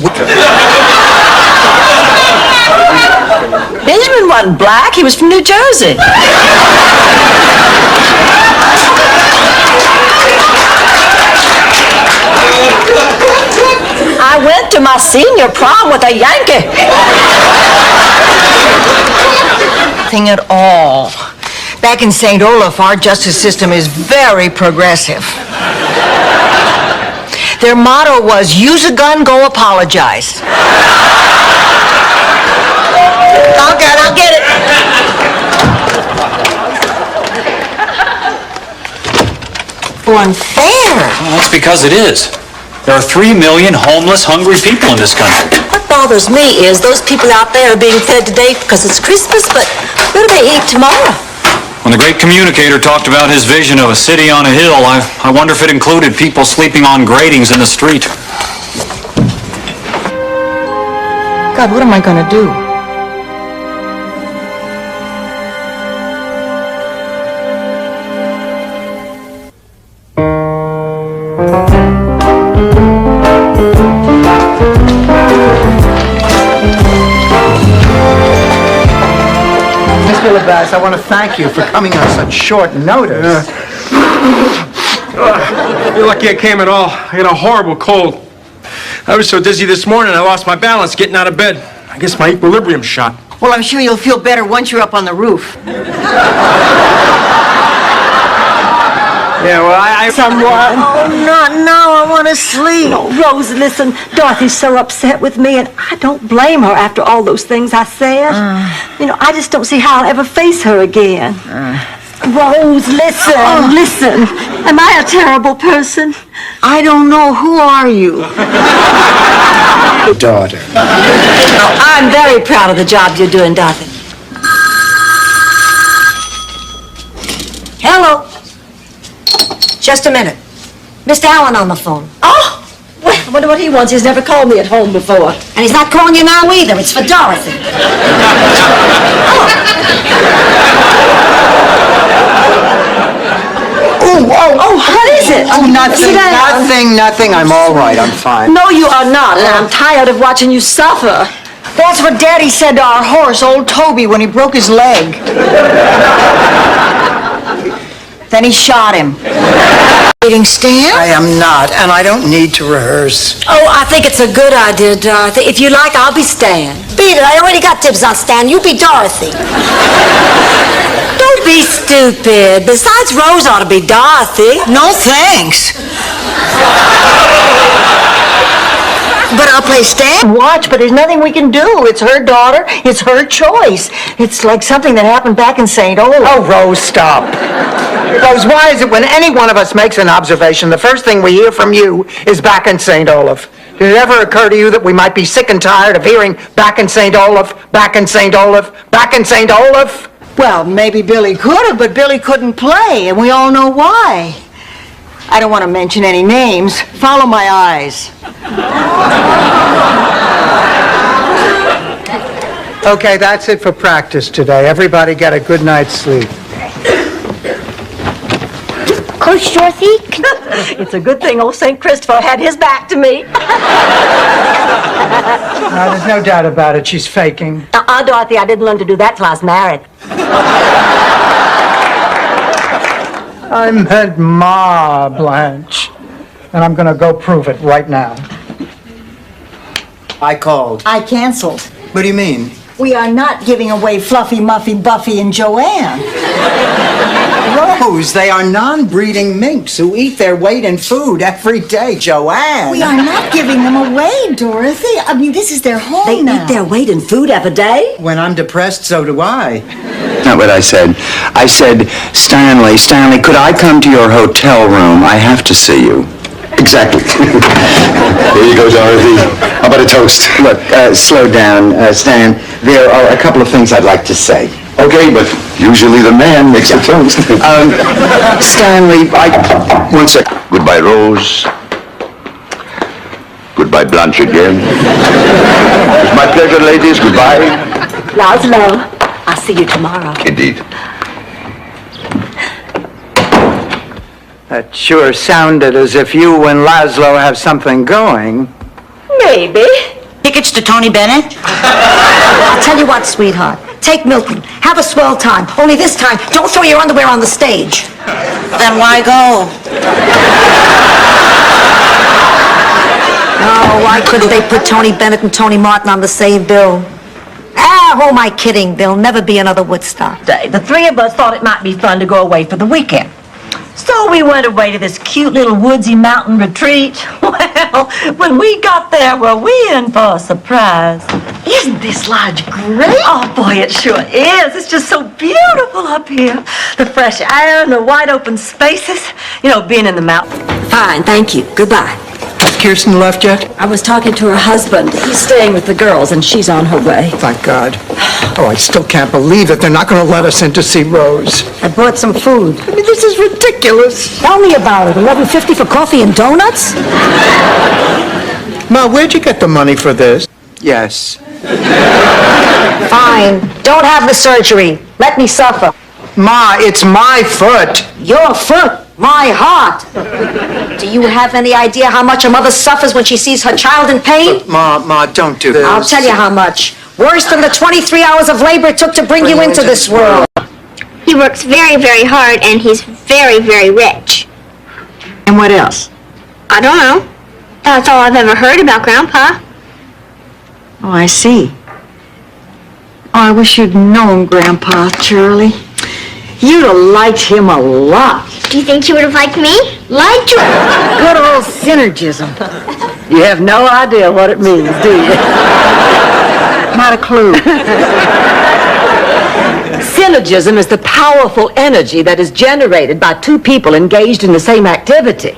Speaker 1: Benjamin wasn't black. He was from New Jersey. I went to my senior prom with a Yankee.
Speaker 3: Nothing at all. Back in St. Olaf, our justice system is very progressive. Their motto was, use a gun, go apologize. I'll get it. Unfair.
Speaker 20: Well, that's because it is. There are 3 million homeless, hungry people in this country.
Speaker 14: What bothers me is those people out there are being fed today because it's Christmas, but what do they eat tomorrow?
Speaker 20: When the great communicator talked about his vision of a city on a hill, I wonder if it included people sleeping on gratings in the street.
Speaker 3: God, what am I going to do?
Speaker 4: I want to thank you for coming on such short notice.
Speaker 21: You're lucky I came at all. I got a horrible cold. I was so dizzy this morning I lost my balance getting out of bed. I guess my equilibrium's shot.
Speaker 3: Well, I'm sure you'll feel better once you're up on the roof.
Speaker 21: Yeah, well,
Speaker 1: Someone.
Speaker 3: Oh, not now. I want to sleep.
Speaker 1: No, Rose, listen. Dorothy's so upset with me, and I don't blame her after all those things I said. I just don't see how I'll ever face her again. Rose, listen, listen. Am I a terrible person?
Speaker 3: I don't know. Who are you?
Speaker 12: Daughter.
Speaker 1: I'm very proud of the job you're doing, Dorothy.
Speaker 14: Hello. Just a minute. Mr. Allen on the phone.
Speaker 1: Oh! Well, I wonder what he wants. He's never called me at home before.
Speaker 14: And he's not calling you now either. It's for Dorothy.
Speaker 1: Oh, what is it?
Speaker 12: Oh, nothing. I'm all right. I'm fine.
Speaker 1: No, you are not, and I'm tired of watching you suffer.
Speaker 3: That's what Daddy said to our horse, old Toby, when he broke his leg. Then he shot him. Eating Stan?
Speaker 12: I am not, and I don't need to rehearse.
Speaker 14: Oh, I think it's a good idea, Dorothy. If you like, I'll be Stan. Beat it. I already got dibs on Stan. You be Dorothy. Don't be stupid. Besides, Rose ought to be Dorothy.
Speaker 3: No thanks. But I'll play Stan.
Speaker 1: Watch, but there's nothing we can do. It's her daughter. It's her choice. It's like something that happened back in St. Olaf.
Speaker 4: Oh, Rose, stop. Rose, why is it when any one of us makes an observation, the first thing we hear from you is back in St. Olaf? Did it ever occur to you that we might be sick and tired of hearing back in St. Olaf, back in St. Olaf, back in St. Olaf?
Speaker 3: Well, maybe Billy could have, but Billy couldn't play, and we all know why. I don't want to mention any names. Follow my eyes.
Speaker 4: Okay, that's it for practice today. Everybody get a good night's sleep.
Speaker 17: Coach Dorothy?
Speaker 1: It's a good thing old St. Christopher had his back to me.
Speaker 4: No, there's no doubt about it. She's faking.
Speaker 1: Dorothy, I didn't learn to do that till I was married.
Speaker 4: I meant Ma, Blanche. And I'm going to go prove it right now.
Speaker 12: I called.
Speaker 3: I canceled.
Speaker 12: What do you mean?
Speaker 3: We are not giving away Fluffy, Muffy, Buffy, and Joanne.
Speaker 12: Rose, they are non-breeding minks who eat their weight in food every day, Joanne.
Speaker 3: We are not giving them away, Dorothy. I mean, this is their home
Speaker 1: They
Speaker 3: now.
Speaker 1: eat their weight in food every day?
Speaker 12: When I'm depressed, so do I.
Speaker 8: not what I said. I said, Stanley, could I come to your hotel room? I have to see you.
Speaker 16: Exactly. There you go, Dorothy. How about a toast?
Speaker 8: Look, slow down, Stan. There are a couple of things I'd like to say.
Speaker 16: Okay, but usually the man makes the toast.
Speaker 8: Stanley,
Speaker 16: One sec. Goodbye, Rose. Goodbye, Blanche again. It's my pleasure, ladies. Goodbye.
Speaker 1: Laszlo, I'll see you tomorrow.
Speaker 16: Indeed.
Speaker 4: That sure sounded as if you and Laszlo have something going.
Speaker 1: Maybe.
Speaker 11: Tickets to Tony Bennett? I'll tell you what, sweetheart. Take Milton. Have a swell time. Only this time, don't throw your underwear on the stage. Then why go? Oh, why couldn't they put Tony Bennett and Tony Martin on the same bill? Who am I kidding? There'll never be another Woodstock.
Speaker 1: The three of us thought it might be fun to go away for the weekend. So we went away to this cute little woodsy mountain retreat. Well, when we got there, were we in for a surprise? Isn't this lodge great? Oh, boy, it sure is. It's just so beautiful up here. The fresh air and the wide open spaces. You know, being in the mountains.
Speaker 3: Fine, thank you. Goodbye.
Speaker 4: Has Kirsten left yet?
Speaker 3: I was talking to her husband. He's staying with the girls, and she's on her way.
Speaker 4: Thank God. Oh, I still can't believe it. They're not going to let us in to see Rose.
Speaker 11: I bought some food.
Speaker 4: I mean, this is ridiculous.
Speaker 11: Tell me about it. $11.50 for coffee and donuts?
Speaker 4: Ma, where'd you get the money for this?
Speaker 8: yes.
Speaker 11: Fine. Don't have the surgery. Let me suffer.
Speaker 4: Ma, it's my foot.
Speaker 11: Your foot. My heart. Do you have any idea how much a mother suffers when she sees her child in pain?
Speaker 4: Ma, don't do this.
Speaker 11: I'll tell you how much. Worse than the 23 hours of labor it took to bring you into this world.
Speaker 17: He works very, very hard, and he's very, very rich.
Speaker 3: And what else?
Speaker 17: I don't know. That's all I've ever heard about Grandpa.
Speaker 3: Oh, I see. Oh, I wish you'd known Grandpa, Charlie. You'd have liked him a lot.
Speaker 17: Do you think he would have liked me?
Speaker 3: Liked you? Good old synergism. You have no idea what it means, do you? Not a clue. Synergism is the powerful energy that is generated by two people engaged in the same activity.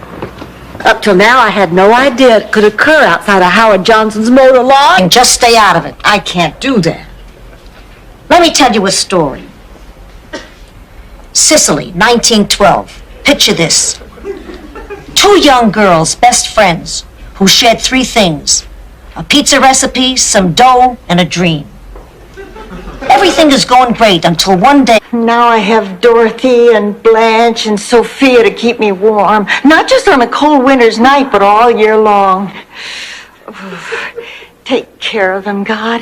Speaker 3: Up till now, I had no idea it could occur outside of Howard Johnson's motor lawn.
Speaker 11: And just stay out of it. I can't do that. Let me tell you a story. Sicily, 1912. Picture this. Two young girls, best friends, who shared three things. A pizza recipe, some dough, and a dream. Everything is going great until one day...
Speaker 3: Now I have Dorothy and Blanche and Sophia to keep me warm. Not just on a cold winter's night, but all year long. Take care of them, God.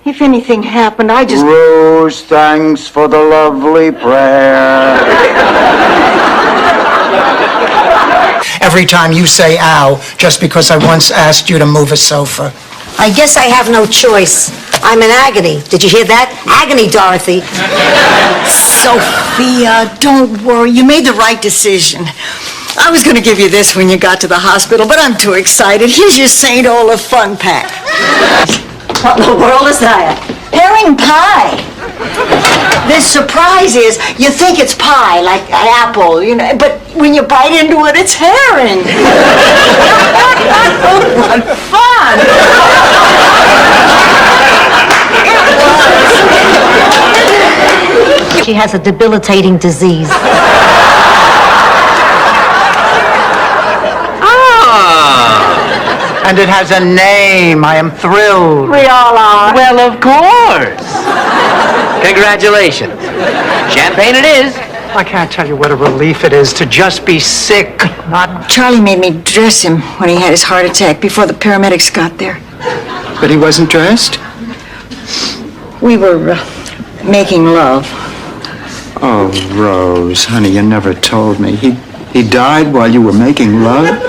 Speaker 3: If anything happened, I just...
Speaker 8: Rose, thanks for the lovely prayer.
Speaker 12: Every time you say ow, just because I once asked you to move a sofa.
Speaker 11: I guess I have no choice. I'm in agony. Did you hear that? Agony, Dorothy.
Speaker 3: Sophia, don't worry. You made the right decision. I was going to give you this when you got to the hospital, but I'm too excited. Here's your St. Olaf fun pack.
Speaker 1: What in the world is that?
Speaker 3: Herring pie. The surprise is you think it's pie, like an apple, you know, but when you bite into it, it's herring. What fun!
Speaker 11: She has a debilitating disease.
Speaker 4: And it has a name. I am thrilled.
Speaker 3: We all are.
Speaker 15: Well, of course. Congratulations. Champagne it is.
Speaker 4: I can't tell you what a relief it is to just be sick. Not...
Speaker 3: Charlie made me dress him when he had his heart attack before the paramedics got there.
Speaker 4: But he wasn't dressed?
Speaker 3: We were making love.
Speaker 8: Oh, Rose, honey, you never told me. He died while you were making love?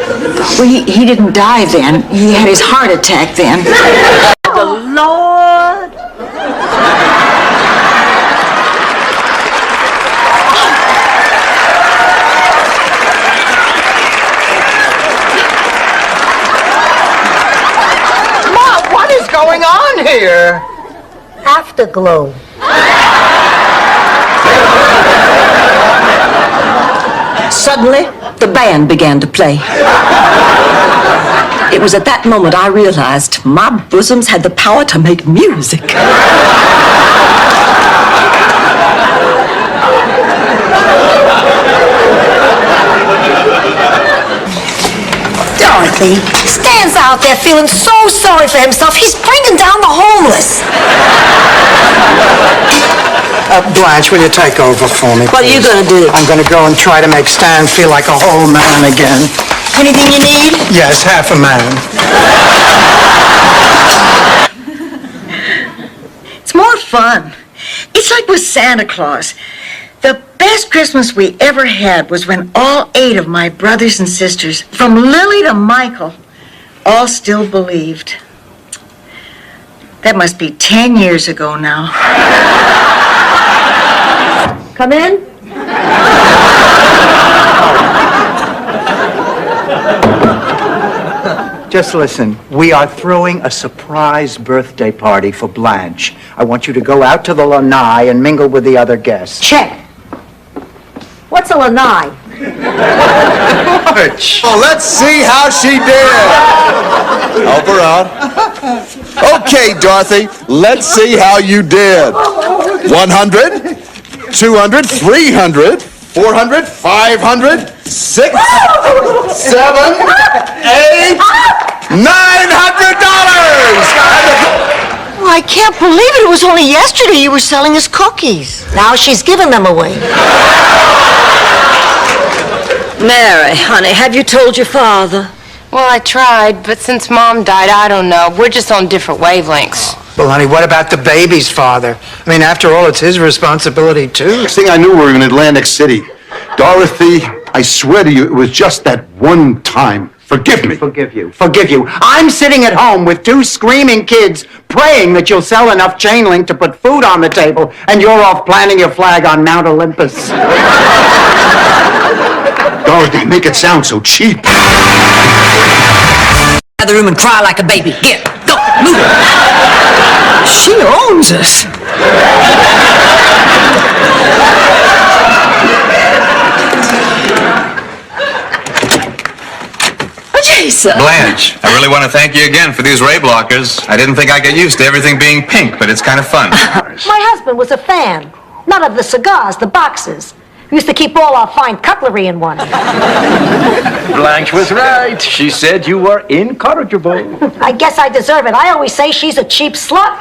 Speaker 3: Well, he didn't die then. He had his heart attack then.
Speaker 1: The Lord.
Speaker 4: Mom, what is going on here?
Speaker 11: Afterglow.
Speaker 1: Suddenly, the band began to play. It was at that moment I realized my bosoms had the power to make music.
Speaker 14: Dorothy, Stan's out there feeling so sorry for himself. He's bringing down the homeless.
Speaker 12: Blanche, will you take over for me?
Speaker 1: What are you gonna do?
Speaker 12: I'm gonna go and try to make Stan feel like a whole man again.
Speaker 1: Anything you need?
Speaker 12: Yes, half a man.
Speaker 3: It's more fun. It's like with Santa Claus. The best Christmas we ever had was when all 8 of my brothers and sisters, from Lily to Michael, all still believed. That must be 10 years ago now.
Speaker 14: Come in.
Speaker 12: Just listen, we are throwing a surprise birthday party for Blanche. I want you to go out to the lanai and mingle with the other guests.
Speaker 14: Check. What's a lanai?
Speaker 16: Oh, let's see how she did. Help her out. Okay, Dorothy, let's see how you did. 100, 200, 300, 400, 500, 6, 7, 8, $900!
Speaker 3: Oh, I can't believe it. It was only yesterday you were selling us cookies.
Speaker 14: Now she's giving them away.
Speaker 1: Mary, honey, have you told your father?
Speaker 6: Well, I tried, but since Mom died, I don't know. We're just on different wavelengths.
Speaker 12: Well, honey, what about the baby's father? I mean, after all, it's his responsibility, too.
Speaker 16: Next thing I knew, we were in Atlantic City. Dorothy, I swear to you, it was just that one time. Forgive me.
Speaker 12: Forgive you. Forgive you. I'm sitting at home with 2 screaming kids praying that you'll sell enough chain link to put food on the table, and you're off planting your flag on Mount Olympus.
Speaker 16: Dorothy, make it sound so cheap.
Speaker 1: The room and cry like a baby. Get, go, move. She owns us. Jason.
Speaker 9: Blanche, I really want to thank you again for these ray blockers. I didn't think I'd get used to everything being pink, but it's kind of fun.
Speaker 14: My husband was a fan. None of the cigars, the boxes. We used to keep all our fine cutlery in one.
Speaker 7: Blanche was right. She said you were incorrigible.
Speaker 14: I guess I deserve it. I always say she's a cheap slut.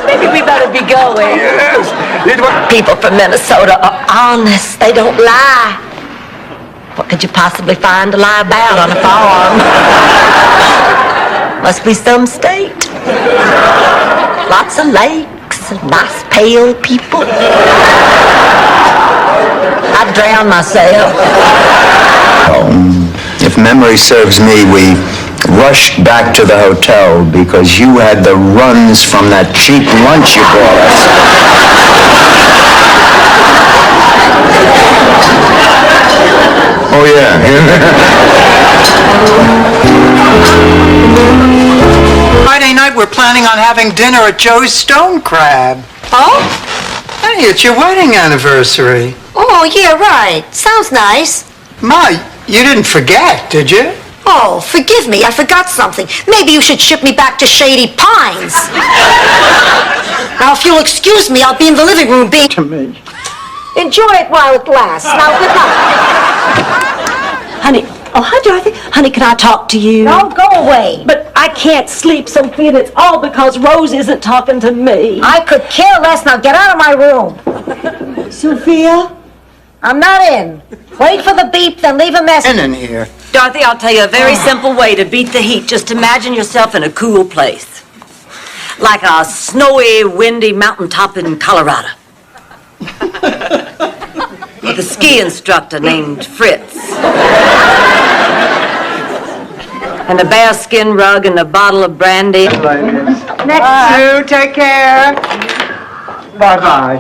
Speaker 1: Maybe we better be going.
Speaker 7: Yes.
Speaker 1: People from Minnesota are honest. They don't lie. What could you possibly find to lie about on a farm? Must be some state. Lots of lakes and nice pale people. I'd drown myself.
Speaker 8: If memory serves me, we rushed back to the hotel because you had the runs from that cheap lunch you brought us.
Speaker 16: Oh, yeah.
Speaker 12: Friday night, we're planning on having dinner at Joe's Stone Crab.
Speaker 14: Oh?
Speaker 12: Hey, it's your wedding anniversary.
Speaker 14: Oh, yeah, right. Sounds nice.
Speaker 12: Ma, you didn't forget, did you?
Speaker 14: Oh, forgive me. I forgot something. Maybe you should ship me back to Shady Pines. Now, if you'll excuse me, I'll be in the living room being...
Speaker 12: To me.
Speaker 14: Enjoy it while it lasts. Now, good night.
Speaker 1: Honey, oh, hi, Dorothy. Honey, can I talk to you?
Speaker 14: No, go away.
Speaker 1: But I can't sleep, Sophia, and it's all because Rose isn't talking to me.
Speaker 14: I could care less. Now, get out of my room.
Speaker 1: Sophia?
Speaker 14: I'm not in. Wait for the beep, then leave a message.
Speaker 12: In here.
Speaker 1: Dorothy, I'll tell you a very simple way to beat the heat. Just imagine yourself in a cool place. Like a snowy, windy mountaintop in Colorado. With a ski instructor named Fritz. And a bearskin rug and a bottle of brandy.
Speaker 12: Next. Sue, take care. Bye-bye.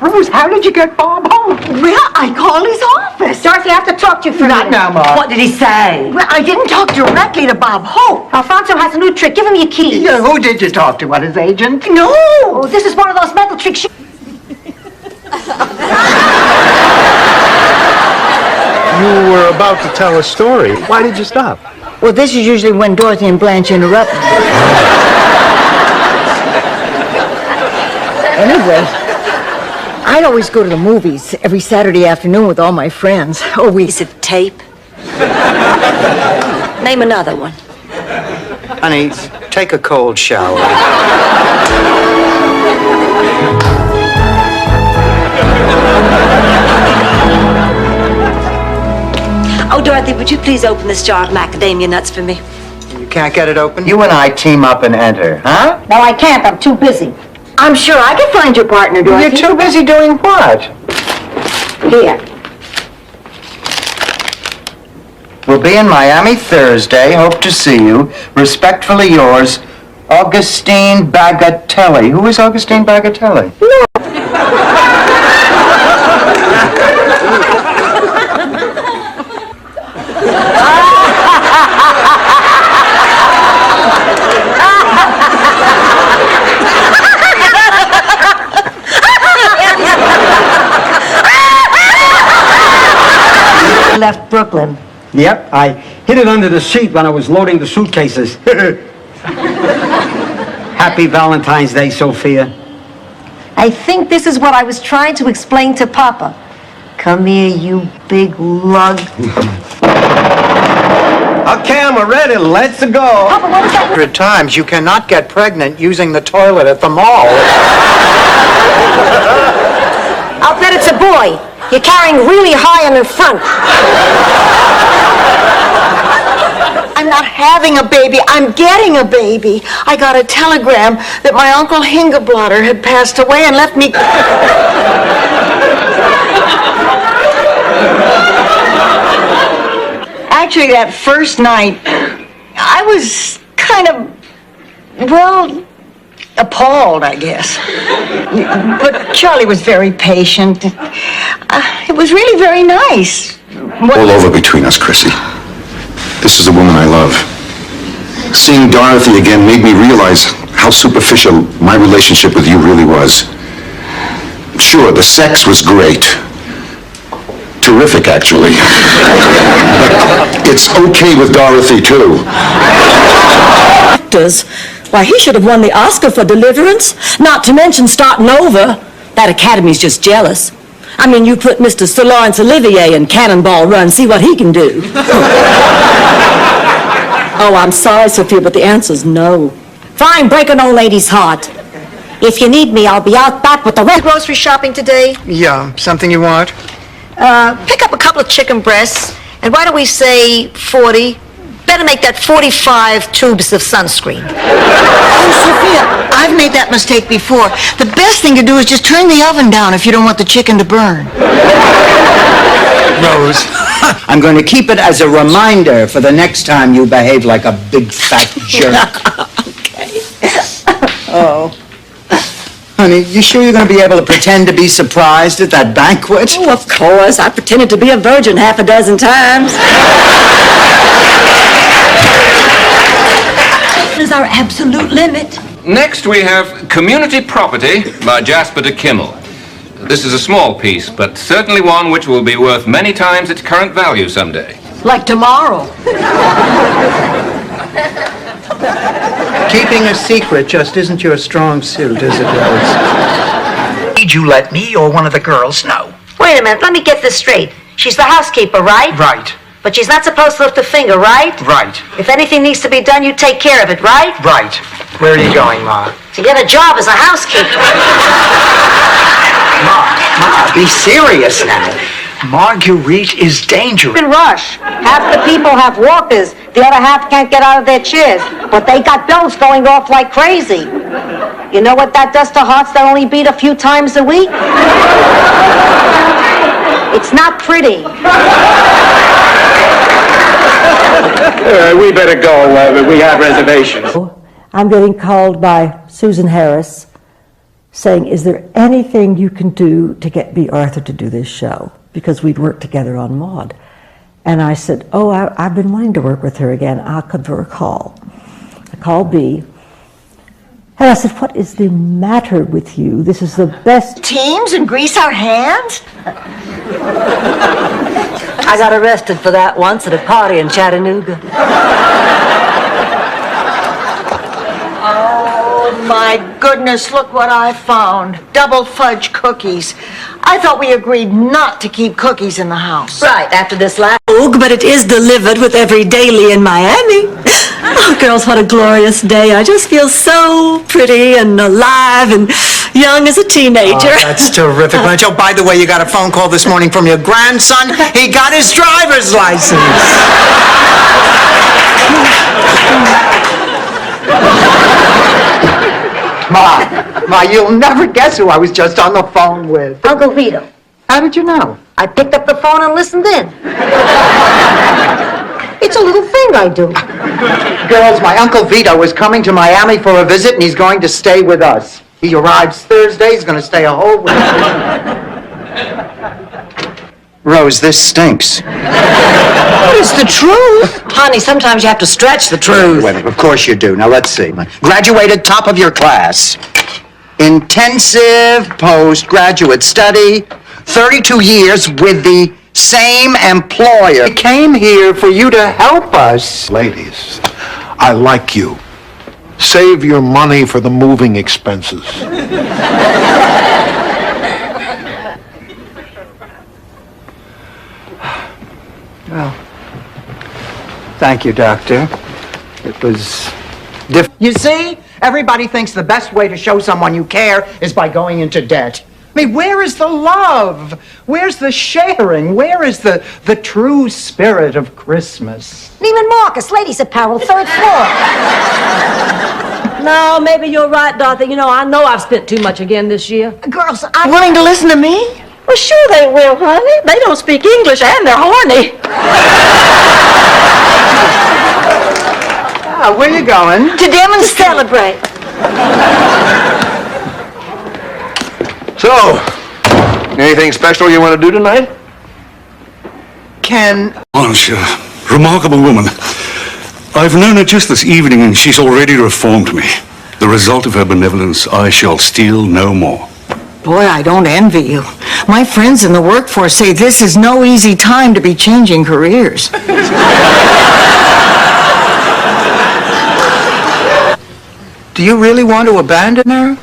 Speaker 12: Rose, how did you get Bob home?
Speaker 3: Well, I called his office.
Speaker 14: Dorothy, I have to talk to you for a
Speaker 12: Not
Speaker 14: minute.
Speaker 12: now, Ma.
Speaker 1: What did he say?
Speaker 3: Well, I didn't talk directly to Bob Hope.
Speaker 14: Alfonso has a new trick. Give him your keys.
Speaker 12: Yeah, who did you talk to? What, his agent?
Speaker 3: No.
Speaker 14: Oh, this is one of those mental tricks.
Speaker 13: You were about to tell a story. Why did you stop?
Speaker 3: Well, this is usually when Dorothy and Blanche interrupt me. Anyway, I'd always go to the movies every Saturday afternoon with all my friends.
Speaker 1: Is it tape? Name another one.
Speaker 8: Honey, take a cold shower.
Speaker 1: Oh, Dorothy, would you please open this jar of macadamia nuts for me?
Speaker 8: You can't get it open? You and I team up and enter, huh?
Speaker 11: No, I can't. I'm too busy. I'm sure I can find your partner, Dorothy.
Speaker 8: You're too busy doing what?
Speaker 11: Here.
Speaker 8: We'll be in Miami Thursday. Hope to see you. Respectfully yours, Augustine Bagatelli. Who is Augustine Bagatelli?
Speaker 11: Left Brooklyn.
Speaker 5: Yep, I hid it under the seat when I was loading the suitcases. Happy Valentine's Day, Sophia.
Speaker 11: I think this is what I was trying to explain to Papa. Come here, you big lug.
Speaker 5: Okay, I'm ready. Let's go.
Speaker 11: Papa, what was that?
Speaker 4: 100 times you cannot get pregnant using the toilet at the mall.
Speaker 11: I'll bet it's a boy. You're carrying really high on the front.
Speaker 3: I'm not having a baby. I'm getting a baby. I got a telegram that my Uncle Hingablotter had passed away and left me... Actually, that first night, I was kind of, well, appalled, I guess. But Charlie was very patient. It was really very nice.
Speaker 16: All over between us, Chrissy. This is the woman I love. Seeing Dorothy again made me realize how superficial my relationship with you really was. Sure, the sex was great. Terrific, actually. But it's okay with Dorothy, too.
Speaker 1: Why, he should have won the Oscar for Deliverance. Not to mention starting over. That Academy's just jealous. I mean, you put Mr. Sir Laurence Olivier in Cannonball Run, see what he can do. Oh, I'm sorry, Sophia, but the answer's no. Fine, break an old lady's heart. If you need me, I'll be out back with the rest.
Speaker 3: Grocery shopping today?
Speaker 4: Yeah, something you want?
Speaker 3: Pick up a couple of chicken breasts, and why don't we say 40? Better make that 45 tubes of sunscreen. Oh, Sophia, I've made that mistake before. The best thing to do is just turn the oven down if you don't want the chicken to burn.
Speaker 8: Rose, I'm going to keep it as a reminder for the next time you behave like a big fat jerk.
Speaker 3: Okay. Oh.
Speaker 8: Honey, you sure you're going to be able to pretend to be surprised at that banquet?
Speaker 1: Oh, of course. I pretended to be a virgin half a dozen times.
Speaker 3: What is our absolute limit?
Speaker 9: Next, we have Community Property by Jasper de Kimmel. This is a small piece, but certainly one which will be worth many times its current value someday.
Speaker 3: Like tomorrow.
Speaker 4: Keeping a secret just isn't your strong suit, is it, Rose?
Speaker 12: Did you let me or one of the girls know?
Speaker 11: Wait a minute, let me get this straight. She's the housekeeper, right?
Speaker 12: Right.
Speaker 11: But she's not supposed to lift a finger, right?
Speaker 12: Right.
Speaker 11: If anything needs to be done, you take care of it, right?
Speaker 12: Right. Where are you going, Ma?
Speaker 11: To get a job as a housekeeper.
Speaker 12: Ma, be serious now. Marguerite is dangerous.
Speaker 11: In rush. Half the people have walkers. The other half can't get out of their chairs. But they got bells going off like crazy. You know what that does to hearts that only beat a few times a week? It's not pretty.
Speaker 7: We better go. We have reservations.
Speaker 1: I'm getting called by Susan Harris saying, is there anything you can do to get B. Arthur to do this show? Because we'd worked together on Maude. And I said, oh, I've been wanting to work with her again. I'll give her a call. I called B.
Speaker 18: And I said, what is the matter with you? This is the best.
Speaker 3: Teams and grease our hands?
Speaker 1: I got arrested for that once at a party in Chattanooga.
Speaker 3: Oh, my goodness, look what I found. Double fudge cookies. I thought we agreed not to keep cookies in the house.
Speaker 1: Right, after this last but it is delivered with every daily in Miami. Oh, girls, what a glorious day. I just feel so pretty and alive and young as a teenager.
Speaker 12: Oh, that's terrific, Blanche. Oh, by the way, you got a phone call this morning from your grandson. He got his driver's license.
Speaker 4: Ma, you'll never guess who I was just on the phone with.
Speaker 11: Uncle Vito.
Speaker 4: How did you know?
Speaker 11: I picked up the phone and listened in. It's a little thing I do.
Speaker 4: Girls, my Uncle Vito is coming to Miami for a visit, and he's going to stay with us. He arrives Thursday. He's going to stay a whole week.
Speaker 8: Rose, this stinks.
Speaker 3: What is the truth?
Speaker 1: Honey, sometimes you have to stretch the truth.
Speaker 8: Well, of course you do. Now, let's see. Graduated top of your class. Intensive postgraduate study. 32 years with the same employer.
Speaker 4: We came here for you to help us.
Speaker 13: Ladies, I like you. Save your money for the moving expenses.
Speaker 4: Well, thank you, Doctor. It was different. You see? Everybody thinks the best way to show someone you care is by going into debt. I mean, where is the love? Where's the sharing? Where is the true spirit of Christmas?
Speaker 11: Neiman Marcus, ladies' apparel, 3rd floor.
Speaker 1: No, maybe you're right, Dorothy. You know I've spent too much again this year.
Speaker 3: Girls, I'm willing to listen to me.
Speaker 1: Well, sure they will, honey. They don't speak English and they're horny.
Speaker 4: Where are you going?
Speaker 3: To demonstrate.
Speaker 7: So, anything special you want to do tonight?
Speaker 22: Blanche, remarkable woman. I've known her just this evening and she's already reformed me. The result of her benevolence I shall steal no more.
Speaker 3: Boy, I don't envy you. My friends in the workforce say this is no easy time to be changing careers.
Speaker 12: Do you really want to abandon her?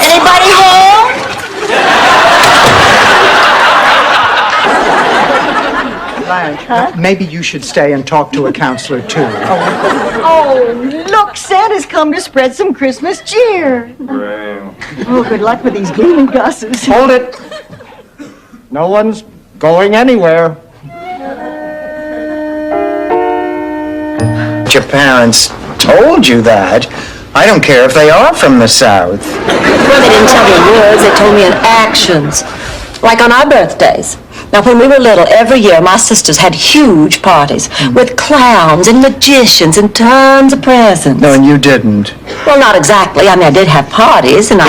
Speaker 3: Anybody home?
Speaker 12: Blanche, maybe you should stay and talk to a counselor, too.
Speaker 3: Oh, look, Santa's come to spread some Christmas cheer. Oh, good luck with these gleaming gusses.
Speaker 4: Hold it. No one's going anywhere. Your parents told you that. I don't care if they are from the South.
Speaker 1: Well, they didn't tell me in words, they told me in actions. Like on our birthdays. Now, when we were little, every year my sisters had huge parties with clowns and magicians and tons of presents.
Speaker 4: No, and you didn't.
Speaker 1: Well, not exactly. I mean, I did have parties, and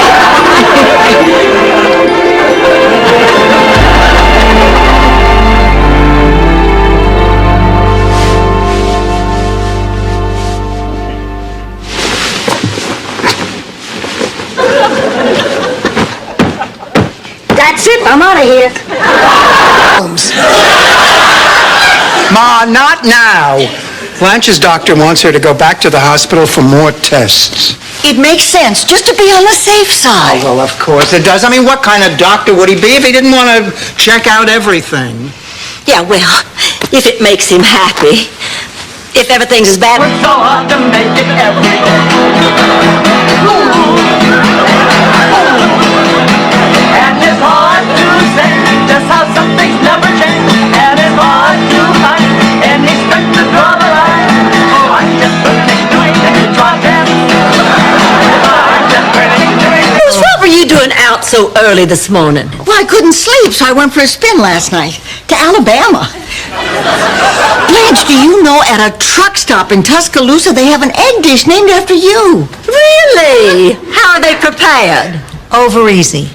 Speaker 11: That's it, I'm out of here.
Speaker 12: Ma, not now. Blanche's doctor wants her to go back to the hospital for more tests.
Speaker 3: It makes sense, just to be on the safe side.
Speaker 12: Oh, well, of course it does. I mean, what kind of doctor would he be if he didn't want to check out everything?
Speaker 1: yeah, well, if it makes him happy. If everything's as bad.
Speaker 23: It's so hard to make it every day. And it's hard to say just how some things never change. And it's hard to find any strength to draw the line. Oh, I'm just burning, doing it, try
Speaker 1: Rose, what were you doing out so early this morning?
Speaker 3: Well, I couldn't sleep, so I went for a spin last night to Alabama. Blanche, do you know at a truck stop in Tuscaloosa they have an egg dish named after you?
Speaker 1: Really? How are they prepared?
Speaker 3: Over easy.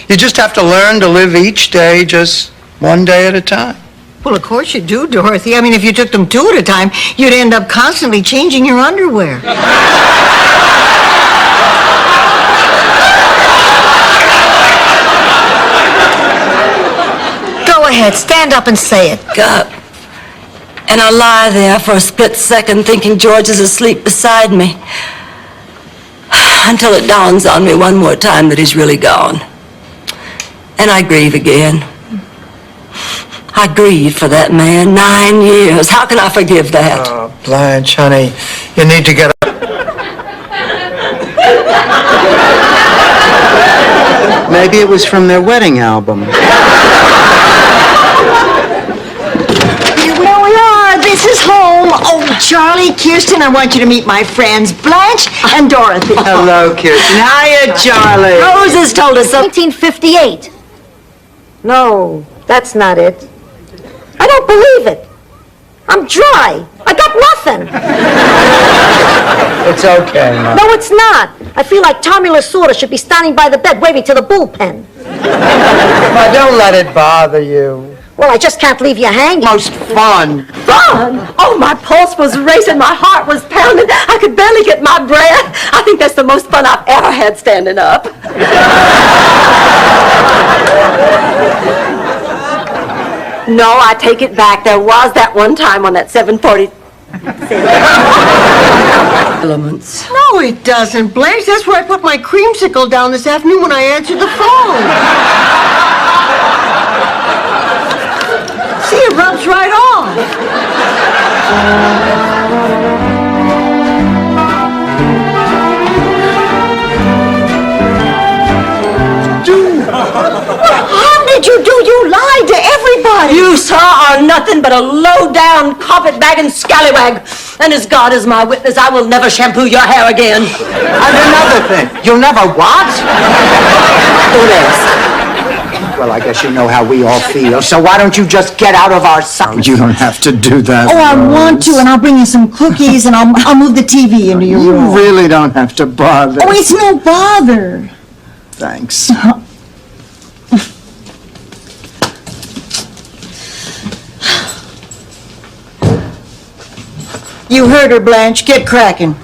Speaker 12: You just have to learn to live each day just one day at a time.
Speaker 3: Well, of course you do, Dorothy. I mean, if you took them two at a time, you'd end up constantly changing your underwear. Go ahead, stand up and say it.
Speaker 1: God. And I lie there for a split second thinking George is asleep beside me. Until it dawns on me one more time that he's really gone. And I grieve again. I grieved for that man 9 years. How can I forgive that?
Speaker 12: Oh, Blanche, honey, you need to get up.
Speaker 8: Maybe it was from their wedding album.
Speaker 3: Here we are. This is home. Oh, Charlie, Kirsten, I want you to meet my friends, Blanche and Dorothy.
Speaker 8: Hello, Kirsten. Hiya, Charlie.
Speaker 1: Rose has told us something.
Speaker 11: 1958. No, that's not it. I don't believe it. I'm dry. I got nothing.
Speaker 8: It's okay, Mom.
Speaker 11: No, it's not. I feel like Tommy Lasorda should be standing by the bed waving to the bullpen.
Speaker 8: But don't let it bother you.
Speaker 11: Well, I just can't leave you hanging.
Speaker 8: Most fun.
Speaker 1: Fun! Oh, my pulse was racing, my heart was pounding. I could barely get my breath. I think that's the most fun I've ever had standing up. No, I take it back. There was that one time on that 740. Elements.
Speaker 3: No, it doesn't, Blanche. That's where I put my creamsicle down this afternoon when I answered the phone. See, it rubs right off.
Speaker 1: How did you do? You lied to everybody. You, sir, are nothing but a low-down, carpet-bagging scallywag. And as God is my witness, I will never shampoo your hair again.
Speaker 8: And another thing, you'll never what?
Speaker 1: Don't ask.
Speaker 8: Well, I guess you know how we all feel, so why don't you just get out of our sight? You don't have to do that.
Speaker 3: Oh, I want to, and I'll bring you some cookies, and I'll move the TV into your room.
Speaker 8: You really don't have to bother.
Speaker 3: Oh, it's no bother.
Speaker 8: Thanks.
Speaker 3: You heard her, Blanche. Get cracking.